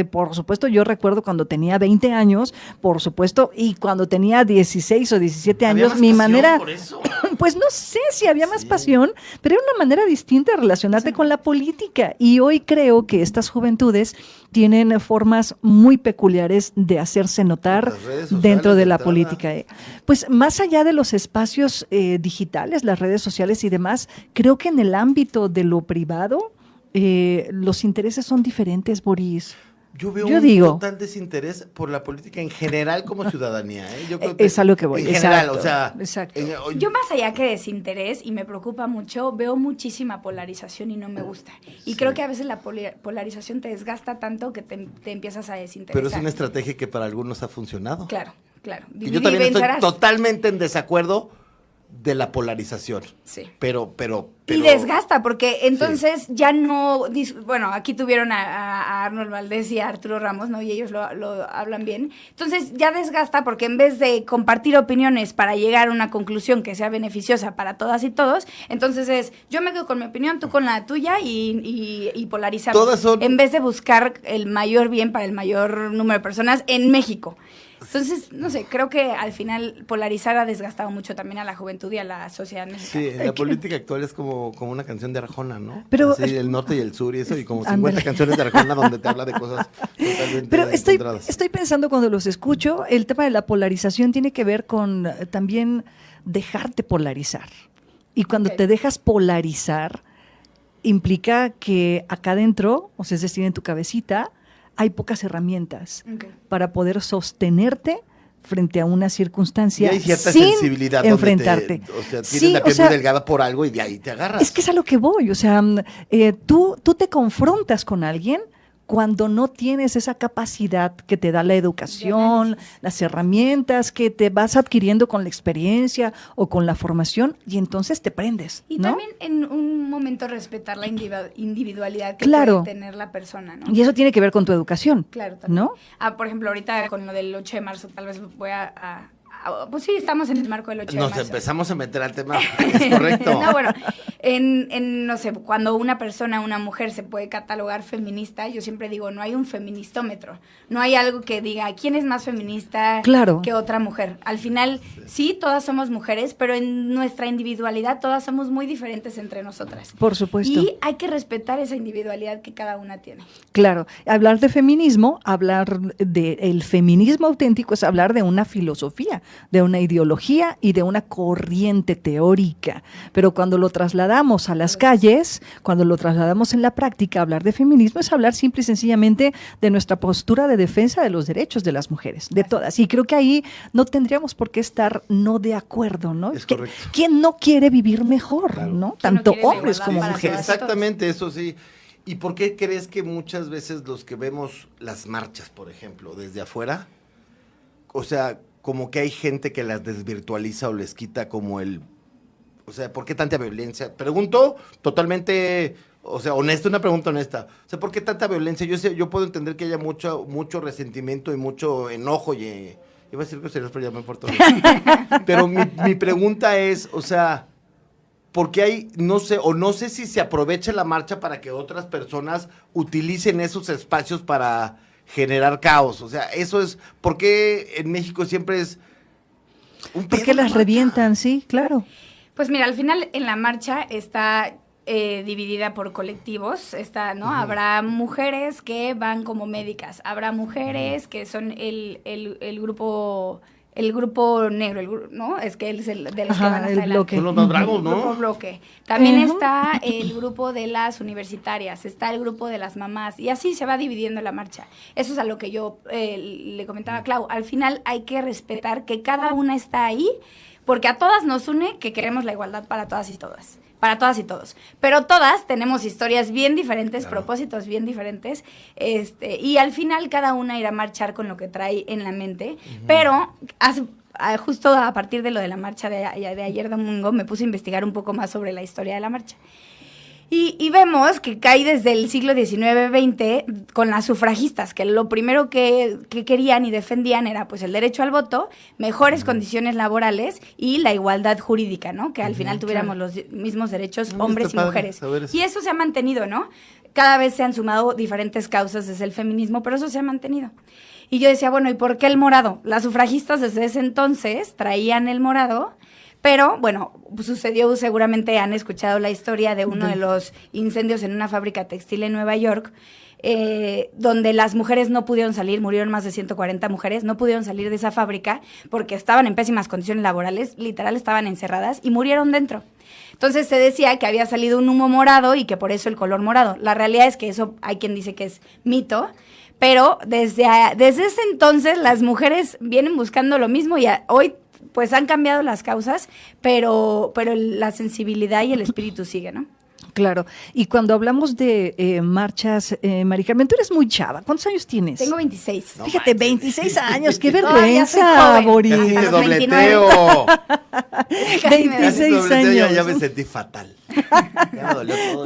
por supuesto, yo recuerdo cuando tenía 20 años, por supuesto, y cuando tenía 16 o 17 años, mi manera, por eso. pues no sé si había más pasión, pero era una manera distinta de relacionarte con la política. Y hoy creo que estas juventudes tienen formas muy peculiares de hacerse notar dentro de la política. Pues más allá de los espacios digitales, las redes sociales y demás, creo que en el ámbito de lo privado, los intereses son diferentes, Boris. Yo veo total desinterés por la política en general como ciudadanía. Yo creo que es a lo que voy. En general, o sea... Yo más allá que desinterés, y me preocupa mucho, veo muchísima polarización y no me gusta. Y creo que a veces la polarización te desgasta tanto que te empiezas a desinteresar. Pero es una estrategia que para algunos ha funcionado. Claro. Y yo también estoy totalmente en desacuerdo de la polarización. Sí. Pero y desgasta, porque entonces ya no... Bueno, aquí tuvieron a Arnold Valdés y a Arturo Ramos, ¿no? Y ellos lo hablan bien. Entonces ya desgasta porque en vez de compartir opiniones para llegar a una conclusión que sea beneficiosa para todas y todos, entonces es, yo me quedo con mi opinión, tú con la tuya y polarizamos. Todas son... En vez de buscar el mayor bien para el mayor número de personas en México. Entonces, no sé, creo que al final polarizar ha desgastado mucho también a la juventud y a la sociedad mexicana. Sí, la política actual es como una canción de Arjona, ¿no? Pero, así, el norte y el sur y eso, y como 50 canciones de Arjona donde te habla de cosas totalmente Pero estoy pensando cuando los escucho, el tema de la polarización tiene que ver con también dejarte polarizar. Y cuando te dejas polarizar, implica que acá adentro, o sea, es decir, en tu cabecita, hay pocas herramientas para poder sostenerte frente a una circunstancia y hay cierta sin sensibilidad enfrentarte. O sea, tienes la piel muy delgada por algo y de ahí te agarras. Es que es a lo que voy. O sea, tú te confrontas con alguien cuando no tienes esa capacidad que te da la educación, las herramientas que te vas adquiriendo con la experiencia o con la formación, y entonces te prendes, y ¿no? también en un momento respetar la individualidad que puede tener la persona, ¿no? Y eso tiene que ver con tu educación, claro, también. ¿no? Por ejemplo, ahorita con lo del 8 de marzo, tal vez voy pues sí, estamos en el marco del 8 de marzo. Nos empezamos a meter al tema, es correcto. No, bueno, no sé, cuando una mujer se puede catalogar feminista, yo siempre digo, no hay un feministómetro, no hay algo que diga quién es más feminista que otra mujer. Al final, sí, todas somos mujeres, pero en nuestra individualidad todas somos muy diferentes entre nosotras. Por supuesto. Y hay que respetar esa individualidad que cada una tiene. Claro, hablar de feminismo, hablar del feminismo auténtico es hablar de una filosofía, de una ideología y de una corriente teórica. Pero cuando lo trasladamos a las calles, cuando lo trasladamos en la práctica, hablar de feminismo es hablar simple y sencillamente de nuestra postura de defensa de los derechos de las mujeres, de todas. Y creo que ahí no tendríamos por qué estar no de acuerdo, ¿no? Es correcto. ¿Quién no quiere vivir mejor, ¿no? Tanto hombres como mujeres. Exactamente, eso sí. ¿Y por qué crees que muchas veces los que vemos las marchas, por ejemplo, desde afuera, o sea, como que hay gente que las desvirtualiza o les quita como o sea, ¿por qué tanta violencia? Pregunto totalmente, o sea, una pregunta honesta. O sea, ¿por qué tanta violencia? Yo puedo entender que haya mucho resentimiento y mucho enojo y iba a decir que pero ya me importa. Pero mi pregunta es, o sea, ¿por qué hay, no sé si se aprovecha la marcha para que otras personas utilicen esos espacios para generar caos? O sea, eso es, ¿por qué en México siempre es un pedo? Porque las revientan, sí, claro. Pues mira, al final en la marcha está dividida por colectivos, ¿no? Uh-huh. Habrá mujeres que van como médicas, habrá mujeres que son el grupo negro, ¿no? Es que él es el de los que van hasta el bloque. Son los más bravos, ¿no? El grupo bloque. También está el grupo de las universitarias, está el grupo de las mamás, y así se va dividiendo la marcha. Eso es a lo que yo le comentaba a Clau. Al final hay que respetar que cada una está ahí, porque a todas nos une que queremos la igualdad para todas y todas. Para todas y todos. Pero todas tenemos historias bien diferentes, propósitos bien diferentes, y al final cada una irá a marchar con lo que trae en la mente, pero justo a partir de lo de la marcha de ayer domingo me puse a investigar un poco más sobre la historia de la marcha. Y vemos que cae desde el siglo XIX-XX con las sufragistas, que lo primero que querían y defendían era pues el derecho al voto, mejores condiciones laborales y la igualdad jurídica, ¿no? Que al final tuviéramos los mismos derechos hombres y mujeres. Y eso se ha mantenido, ¿no? Cada vez se han sumado diferentes causas desde el feminismo, pero eso se ha mantenido. Y yo decía, bueno, ¿y por qué el morado? Las sufragistas desde ese entonces traían el morado, Pero, bueno, sucedió, seguramente han escuchado la historia de uno de los incendios en una fábrica textil en Nueva York, donde las mujeres no pudieron salir, murieron más de 140 mujeres, no pudieron salir de esa fábrica porque estaban en pésimas condiciones laborales, literal estaban encerradas y murieron dentro. Entonces se decía que había salido un humo morado y que por eso el color morado. La realidad es que eso hay quien dice que es mito, pero desde ese entonces las mujeres vienen buscando lo mismo y hoy pues han cambiado las causas, pero la sensibilidad y el espíritu sigue, ¿no? Claro. Y cuando hablamos de marchas, Mari Carmen, tú eres muy chava. ¿Cuántos años tienes? Tengo 26. No, fíjate, 26 años. ¡Qué vergüenza, Boris! Casi te dobleteo. 26 años. Ya me sentí fatal.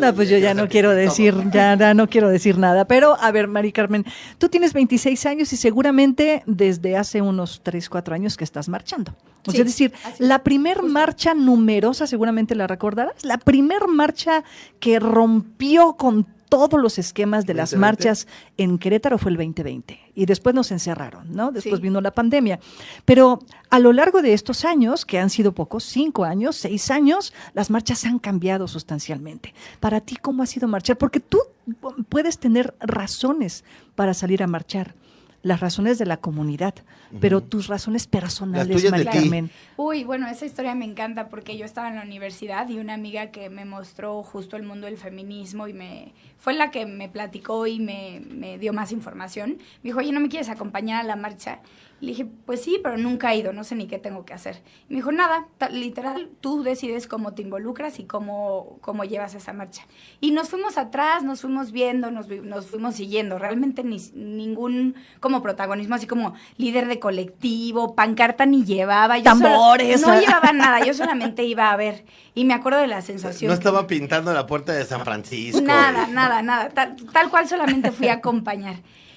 No, pues yo ya no quiero decir, ya no quiero decir nada. Pero, a ver, Mari Carmen, tú tienes 26 años y seguramente desde hace unos 3, 4 años que estás marchando. O sea, es decir, la primer marcha numerosa, seguramente la recordarás, la primer marcha que rompió con todos los esquemas de las marchas en Querétaro fue el 2020 y después nos encerraron, ¿no? Después vino la pandemia. Pero a lo largo de estos años, que han sido pocos, 5 años, 6 años, las marchas han cambiado sustancialmente. Para ti, ¿cómo ha sido marchar? Porque tú puedes tener razones para salir a marchar. Las razones de la comunidad, pero tus razones personales, Mari Carmen. Uy, bueno, esa historia me encanta porque yo estaba en la universidad y una amiga que me mostró justo el mundo del feminismo y fue la que me platicó y me dio más información. Me dijo, oye, ¿no me quieres acompañar a la marcha? Le dije, pues sí, pero nunca he ido, no sé ni qué tengo que hacer. Y me dijo, nada, literal, tú decides cómo te involucras y cómo llevas esa marcha. Y nos fuimos atrás, nos fuimos viendo, nos fuimos siguiendo. Realmente ningún como protagonismo, así como líder de colectivo, pancarta ni llevaba. Tambores. No llevaba nada, yo solamente iba a ver. Y me acuerdo de la sensación. No estaba pintando la puerta de San Francisco. Nada. Tal cual solamente fui a acompañar.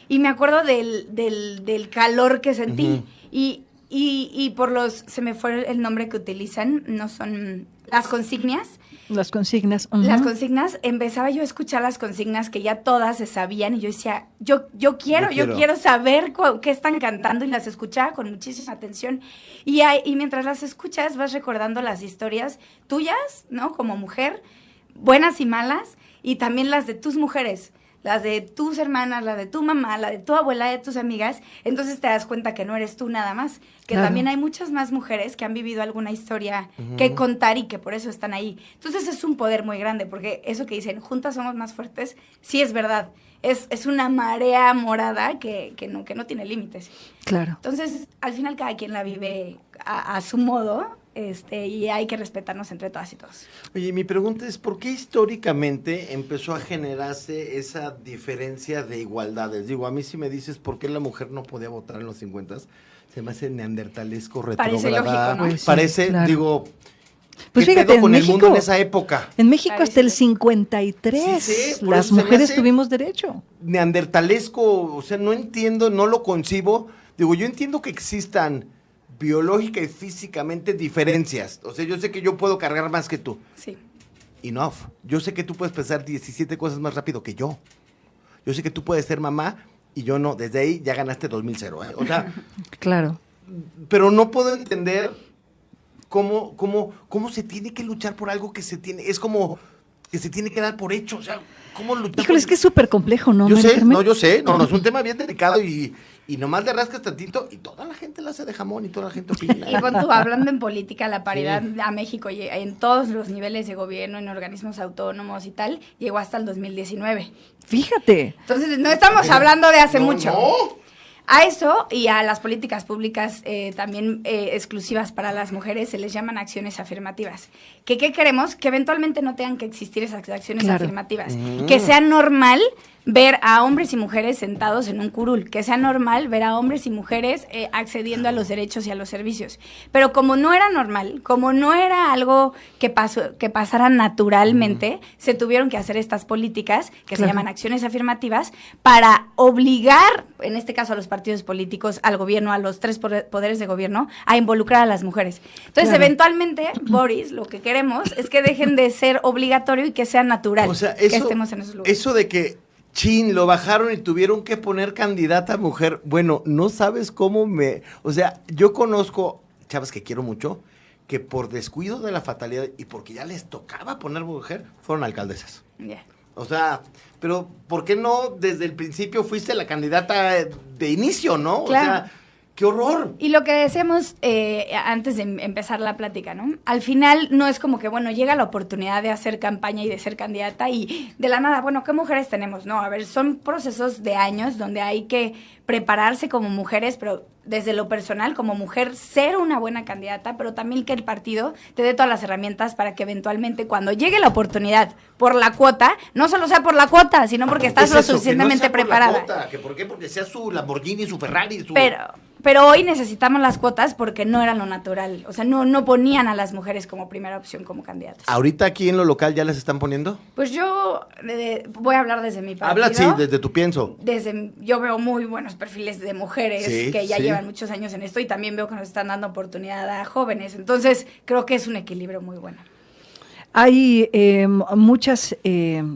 Y me acuerdo del calor que sentí. Y por se me fue el nombre que utilizan, no son las consignas. Las consignas. Las consignas, empezaba yo a escuchar las consignas que ya todas se sabían y yo decía, yo quiero saber qué están cantando y las escuchaba con muchísima atención. Y mientras las escuchas vas recordando las historias tuyas, ¿no? Como mujer, buenas y malas, y también las de tus mujeres. Las de tus hermanas, la de tu mamá, la de tu abuela, de tus amigas, entonces te das cuenta que no eres tú nada más, que también hay muchas más mujeres que han vivido alguna historia que contar y que por eso están ahí. Entonces es un poder muy grande, porque eso que dicen, juntas somos más fuertes, sí es verdad. Es una marea morada que no tiene límites. Claro. Entonces, al final cada quien la vive a su modo. Y hay que respetarnos entre todas y todos. Oye, mi pregunta es, ¿por qué históricamente empezó a generarse esa diferencia de igualdades? Digo, a mí si me dices por qué la mujer no podía votar en los 50s, se me hace neandertalesco, retrógrada. Parece lógico, ¿no? Pues parece, sí, claro. Digo, pues ¿qué fíjate, pedo con México, el mundo en esa época? En México hasta el 53 sí, las mujeres tuvimos derecho. Neandertalesco, o sea, no entiendo, no lo concibo. Digo, yo entiendo que existan biológica y físicamente diferencias. O sea, yo sé que yo puedo cargar más que tú. Sí. Enough. Yo sé que tú puedes pesar 17 cosas más rápido que yo. Yo sé que tú puedes ser mamá y yo no. Desde ahí ya ganaste 2000, O sea... Claro. Pero no puedo entender cómo se tiene que luchar por algo que se tiene... Es como que se tiene que dar por hecho. O sea, ¿cómo luchar? Híjole, es que es súper complejo, ¿no? Yo sé. No, es un tema bien delicado y nomás le rascas tantito y toda la gente la hace de jamón y toda la gente opina. Y cuando hablando en política, la paridad a México en todos los niveles de gobierno, en organismos autónomos y tal, llegó hasta el 2019. Fíjate. Entonces, no estamos hablando de hace mucho. No. A eso y a las políticas públicas también exclusivas para las mujeres se les llaman acciones afirmativas. ¿Qué queremos? Que eventualmente no tengan que existir esas acciones afirmativas. Que sea normal ver a hombres y mujeres sentados en un curul, que sea normal ver a hombres y mujeres accediendo a los derechos y a los servicios. Pero como no era normal, como no era algo que pasara naturalmente, se tuvieron que hacer estas políticas que se llaman acciones afirmativas para obligar, en este caso a los partidos políticos, al gobierno, a los 3 poderes de gobierno, a involucrar a las mujeres. Entonces, eventualmente, Boris, lo que queremos es que dejen de ser obligatorio y que sea natural, o sea, que estemos en esos lugares. Eso de que lo bajaron y tuvieron que poner candidata mujer. Bueno, no sabes cómo o sea, yo conozco chavas que quiero mucho, que por descuido de la fatalidad y porque ya les tocaba poner mujer, fueron alcaldesas. Yeah. O sea, pero ¿por qué no desde el principio fuiste la candidata de inicio, no? Claro. O sea, ¡qué horror! Y lo que decíamos antes de empezar la plática, ¿no? Al final no es como que, bueno, llega la oportunidad de hacer campaña y de ser candidata y de la nada, bueno, ¿qué mujeres tenemos? No, a ver, son procesos de años donde hay que prepararse como mujeres, pero desde lo personal, como mujer, ser una buena candidata, pero también que el partido te dé todas las herramientas para que eventualmente cuando llegue la oportunidad por la cuota, no solo sea por la cuota, sino porque estás lo suficientemente preparada. ¿Por qué? Porque sea su Lamborghini, su Ferrari, su... Pero hoy necesitamos las cuotas porque no era lo natural. O sea, no ponían a las mujeres como primera opción como candidatas. ¿Ahorita aquí en lo local ya les están poniendo? Pues yo voy a hablar desde mi partido. Habla, sí, desde tu pienso. Yo veo muy buenos perfiles de mujeres que ya sí. llevan muchos años en esto y también veo que nos están dando oportunidad a jóvenes. Entonces, creo que es un equilibrio muy bueno. Hay muchas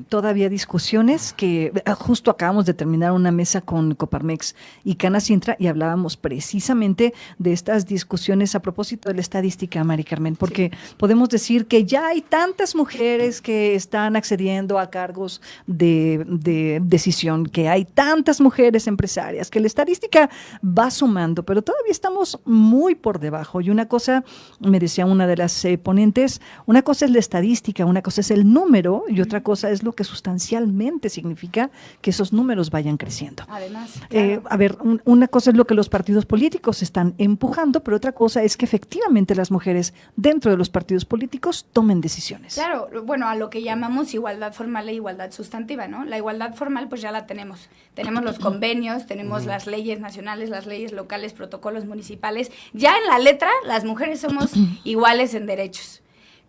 todavía discusiones que justo acabamos de terminar una mesa con Coparmex y Canacintra y hablábamos precisamente de estas discusiones a propósito de la estadística, Mari Carmen, porque podemos decir que ya hay tantas mujeres que están accediendo a cargos de decisión, que hay tantas mujeres empresarias, que la estadística va sumando, pero todavía estamos muy por debajo. Y una cosa, me decía una de las ponentes, una cosa es la estadística, una cosa es el número y otra cosa es lo que sustancialmente significa que esos números vayan creciendo. Además, claro. A ver, una cosa es lo que los partidos políticos están empujando, pero otra cosa es que efectivamente las mujeres dentro de los partidos políticos tomen decisiones. Claro, bueno, a lo que llamamos igualdad formal e igualdad sustantiva, ¿no? La igualdad formal pues ya la tenemos. Tenemos los convenios, tenemos las leyes nacionales, las leyes locales, protocolos municipales. Ya en la letra las mujeres somos iguales en derechos.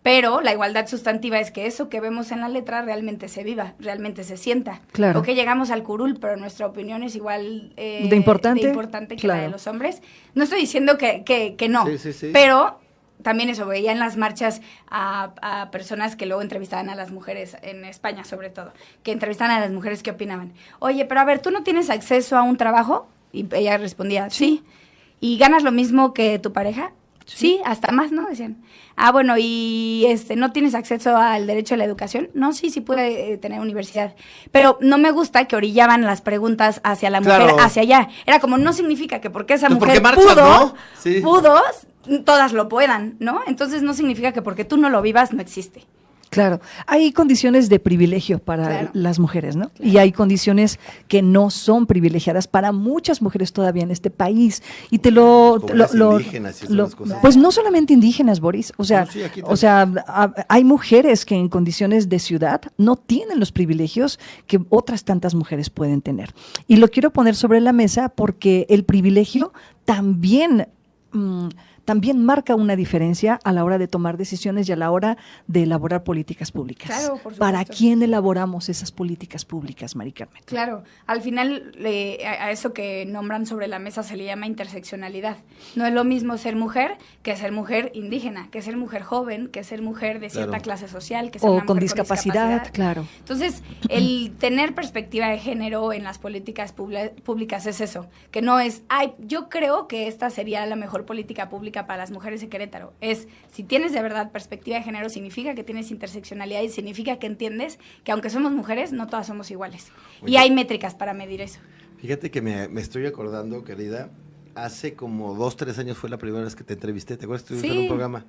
Pero la igualdad sustantiva es que eso que vemos en la letra realmente se viva, realmente se sienta. Claro. O que llegamos al curul, pero nuestra opinión es igual de importante que claro. la de los hombres. No estoy diciendo que no, sí. pero también eso, veía en las marchas a personas que luego entrevistaban a las mujeres, en España sobre todo, que entrevistaban a las mujeres que opinaban. Oye, pero a ver, ¿tú no tienes acceso a un trabajo? Y ella respondía, sí. ¿Y ganas lo mismo que tu pareja? Sí, hasta más, ¿no? Decían. Ah, bueno, ¿y no tienes acceso al derecho a la educación? No, sí puede tener universidad. Pero no me gusta que orillaban las preguntas hacia la mujer, hacia allá. Era como, no significa que porque esa mujer pudo, todas lo puedan, ¿no? Entonces no significa que porque tú no lo vivas no existe. Claro, hay condiciones de privilegio para las mujeres, ¿no? Claro. Y hay condiciones que no son privilegiadas para muchas mujeres todavía en este país. Y indígenas, pues no solamente indígenas, Boris. O sea, hay mujeres que en condiciones de ciudad no tienen los privilegios que otras tantas mujeres pueden tener. Y lo quiero poner sobre la mesa porque el privilegio también marca una diferencia a la hora de tomar decisiones y a la hora de elaborar políticas públicas. Claro, por supuesto. ¿Para quién elaboramos esas políticas públicas, Mari Carmen? Claro, al final a eso que nombran sobre la mesa se le llama interseccionalidad. No es lo mismo ser mujer que ser mujer indígena, que ser mujer joven, que ser mujer de cierta clase social, que ser una mujer con discapacidad, claro. Entonces, el tener perspectiva de género en las políticas públicas es eso, que no es, yo creo que esta sería la mejor política pública para las mujeres de Querétaro. Es, si tienes de verdad perspectiva de género, significa que tienes interseccionalidad y significa que entiendes que aunque somos mujeres, no todas somos iguales. Y hay métricas para medir eso. Fíjate que me estoy acordando, querida, hace como 2-3 años fue la primera vez que te entrevisté, ¿te acuerdas que estuviste en un programa?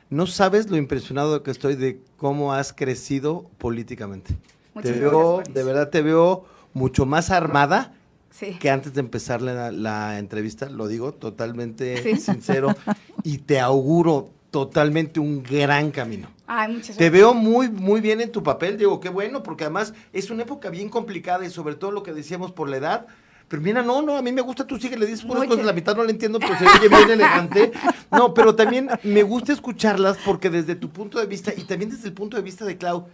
No sabes lo impresionado que estoy de cómo has crecido políticamente. De verdad te veo mucho más armada que antes de empezar la entrevista, lo digo totalmente sincero, y te auguro totalmente un gran camino. Ay, muchas gracias. Te veo muy, muy bien en tu papel, Diego, qué bueno, porque además es una época bien complicada y sobre todo lo que decíamos por la edad. Pero mira, no, a mí me gusta, tú sigue, le dices puras cosas, la mitad no la entiendo, pero se oye bien elegante. No, pero también me gusta escucharlas porque desde tu punto de vista y también desde el punto de vista de Clau,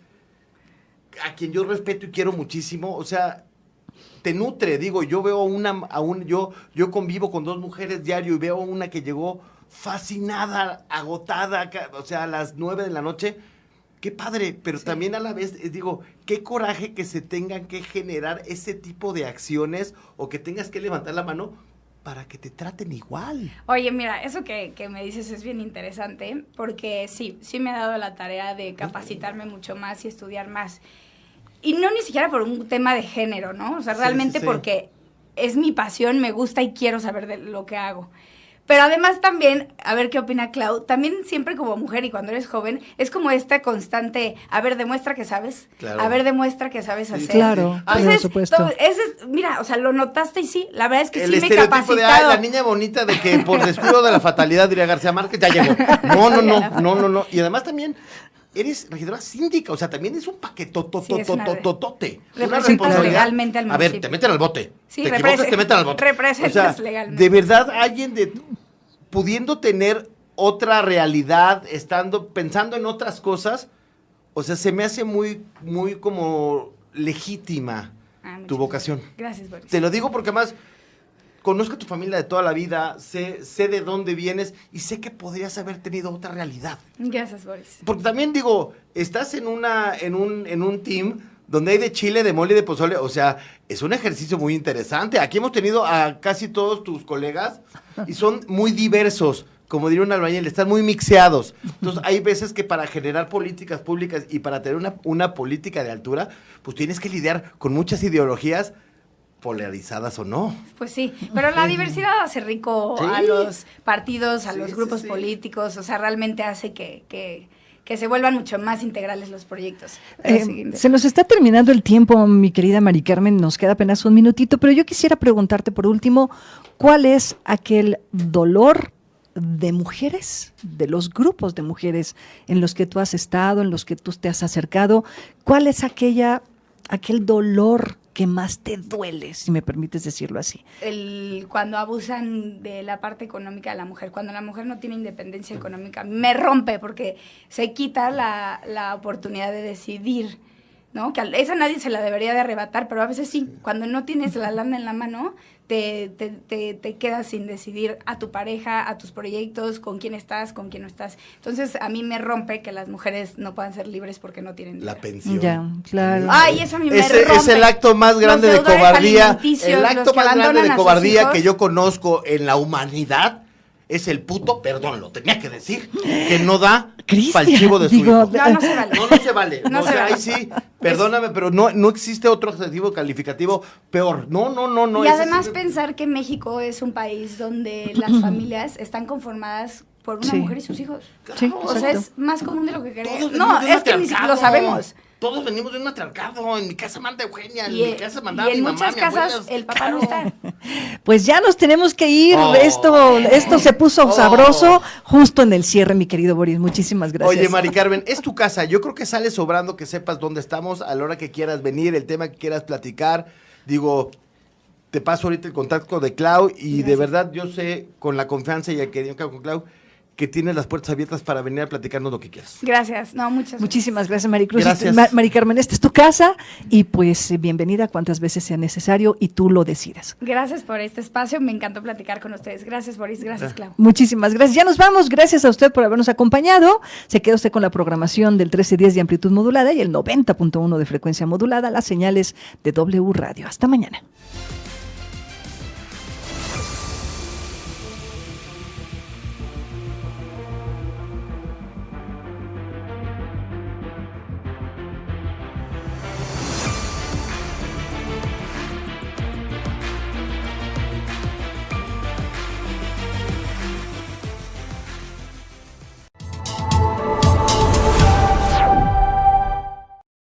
a quien yo respeto y quiero muchísimo, o sea, te nutre, digo, yo veo yo convivo con 2 mujeres diario y veo una que llegó fascinada, agotada, o sea, a las 9 de la noche. Qué padre, pero también a la vez, digo, qué coraje que se tengan que generar ese tipo de acciones o que tengas que levantar la mano para que te traten igual. Oye, mira, eso que me dices es bien interesante, porque sí me ha dado la tarea de capacitarme mucho más y estudiar más. Y no ni siquiera por un tema de género, ¿no? O sea, realmente porque es mi pasión, me gusta y quiero saber de lo que hago. Pero además también, a ver qué opina Clau, también siempre como mujer y cuando eres joven, es como esta constante, a ver, demuestra que sabes, a ver, demuestra que sabes hacer. Claro, entonces, por supuesto. Mira, o sea, lo notaste y sí, la verdad es que el sí me he capacitado. de la niña bonita de que por descuido de la fatalidad, diría García Márquez, ya llegó. No. Y además también eres regidora síndica, o sea, también es un paquetototototote. Representas legalmente al municipio. A ver, te meten al bote. Sí, te equivocas, te meten al bote. Representas legalmente. De verdad, alguien pudiendo tener otra realidad, pensando en otras cosas, o sea, se me hace muy, muy como legítima tu vocación. Gracias, Boris. Te lo digo porque además conozco a tu familia de toda la vida, sé de dónde vienes y sé que podrías haber tenido otra realidad. Gracias, Boris. Porque también digo, estás en un team donde hay de chile, de mole y de pozole, o sea, es un ejercicio muy interesante. Aquí hemos tenido a casi todos tus colegas y son muy diversos, como diría un albañil, están muy mixeados. Entonces, hay veces que para generar políticas públicas y para tener una política de altura, pues tienes que lidiar con muchas ideologías, polarizadas o no. Pues sí, pero la diversidad hace rico a los partidos, a los grupos políticos, o sea, realmente hace que se vuelvan mucho más integrales los proyectos. Se nos está terminando el tiempo, mi querida Mari Carmen, nos queda apenas un minutito, pero yo quisiera preguntarte por último, ¿cuál es aquel dolor de mujeres, de los grupos de mujeres en los que tú has estado, en los que tú te has acercado? ¿Cuál es aquel dolor que más te duele, si me permites decirlo así? Cuando abusan de la parte económica de la mujer, cuando la mujer no tiene independencia económica, me rompe porque se quita la oportunidad de decidir, ¿no? Que esa nadie se la debería de arrebatar, pero a veces sí, cuando no tienes la lana en la mano, te quedas sin decidir a tu pareja, a tus proyectos, con quién estás, con quién no estás. Entonces, a mí me rompe que las mujeres no puedan ser libres porque no tienen dinero. La pensión. Ya, claro. Ay, eso a mí me rompe. Es el acto más grande de cobardía. El acto más grande de cobardía que yo conozco en la humanidad es el puto, perdón, lo tenía que decir, que no da pa'l chivo de su hijo. No se vale. No se vale. No se vale. Ahí sí, perdóname, pero no existe otro adjetivo calificativo peor. No. Y además pensar que México es un país donde las familias están conformadas por una mujer y sus hijos. Sí, o sea, es más común de lo que queremos. No, es que ni siquiera lo sabemos. Todos venimos de un matriarcado. En mi casa manda Eugenia, en mi casa mandaba mi mamá, y en muchas casas el papá no está. Pues ya nos tenemos que ir. Esto se puso sabroso justo en el cierre, mi querido Boris. Muchísimas gracias. Oye, Mari Carmen, es tu casa. Yo creo que sale sobrando que sepas dónde estamos a la hora que quieras venir, el tema que quieras platicar. Digo, te paso ahorita el contacto de Clau y gracias. De verdad yo sé, con la confianza y el que con Clau, que tienes las puertas abiertas para venir a platicarnos lo que quieras. Gracias, muchísimas gracias, Maricruz. Gracias. Mari Carmen, esta es tu casa y pues bienvenida cuantas veces sea necesario y tú lo decidas. Gracias por este espacio, me encantó platicar con ustedes. Gracias, Boris, gracias, Clau. Muchísimas gracias. Ya nos vamos, gracias a usted por habernos acompañado. Se queda usted con la programación del 1310 de amplitud modulada y el 90.1 de frecuencia modulada, las señales de W Radio. Hasta mañana.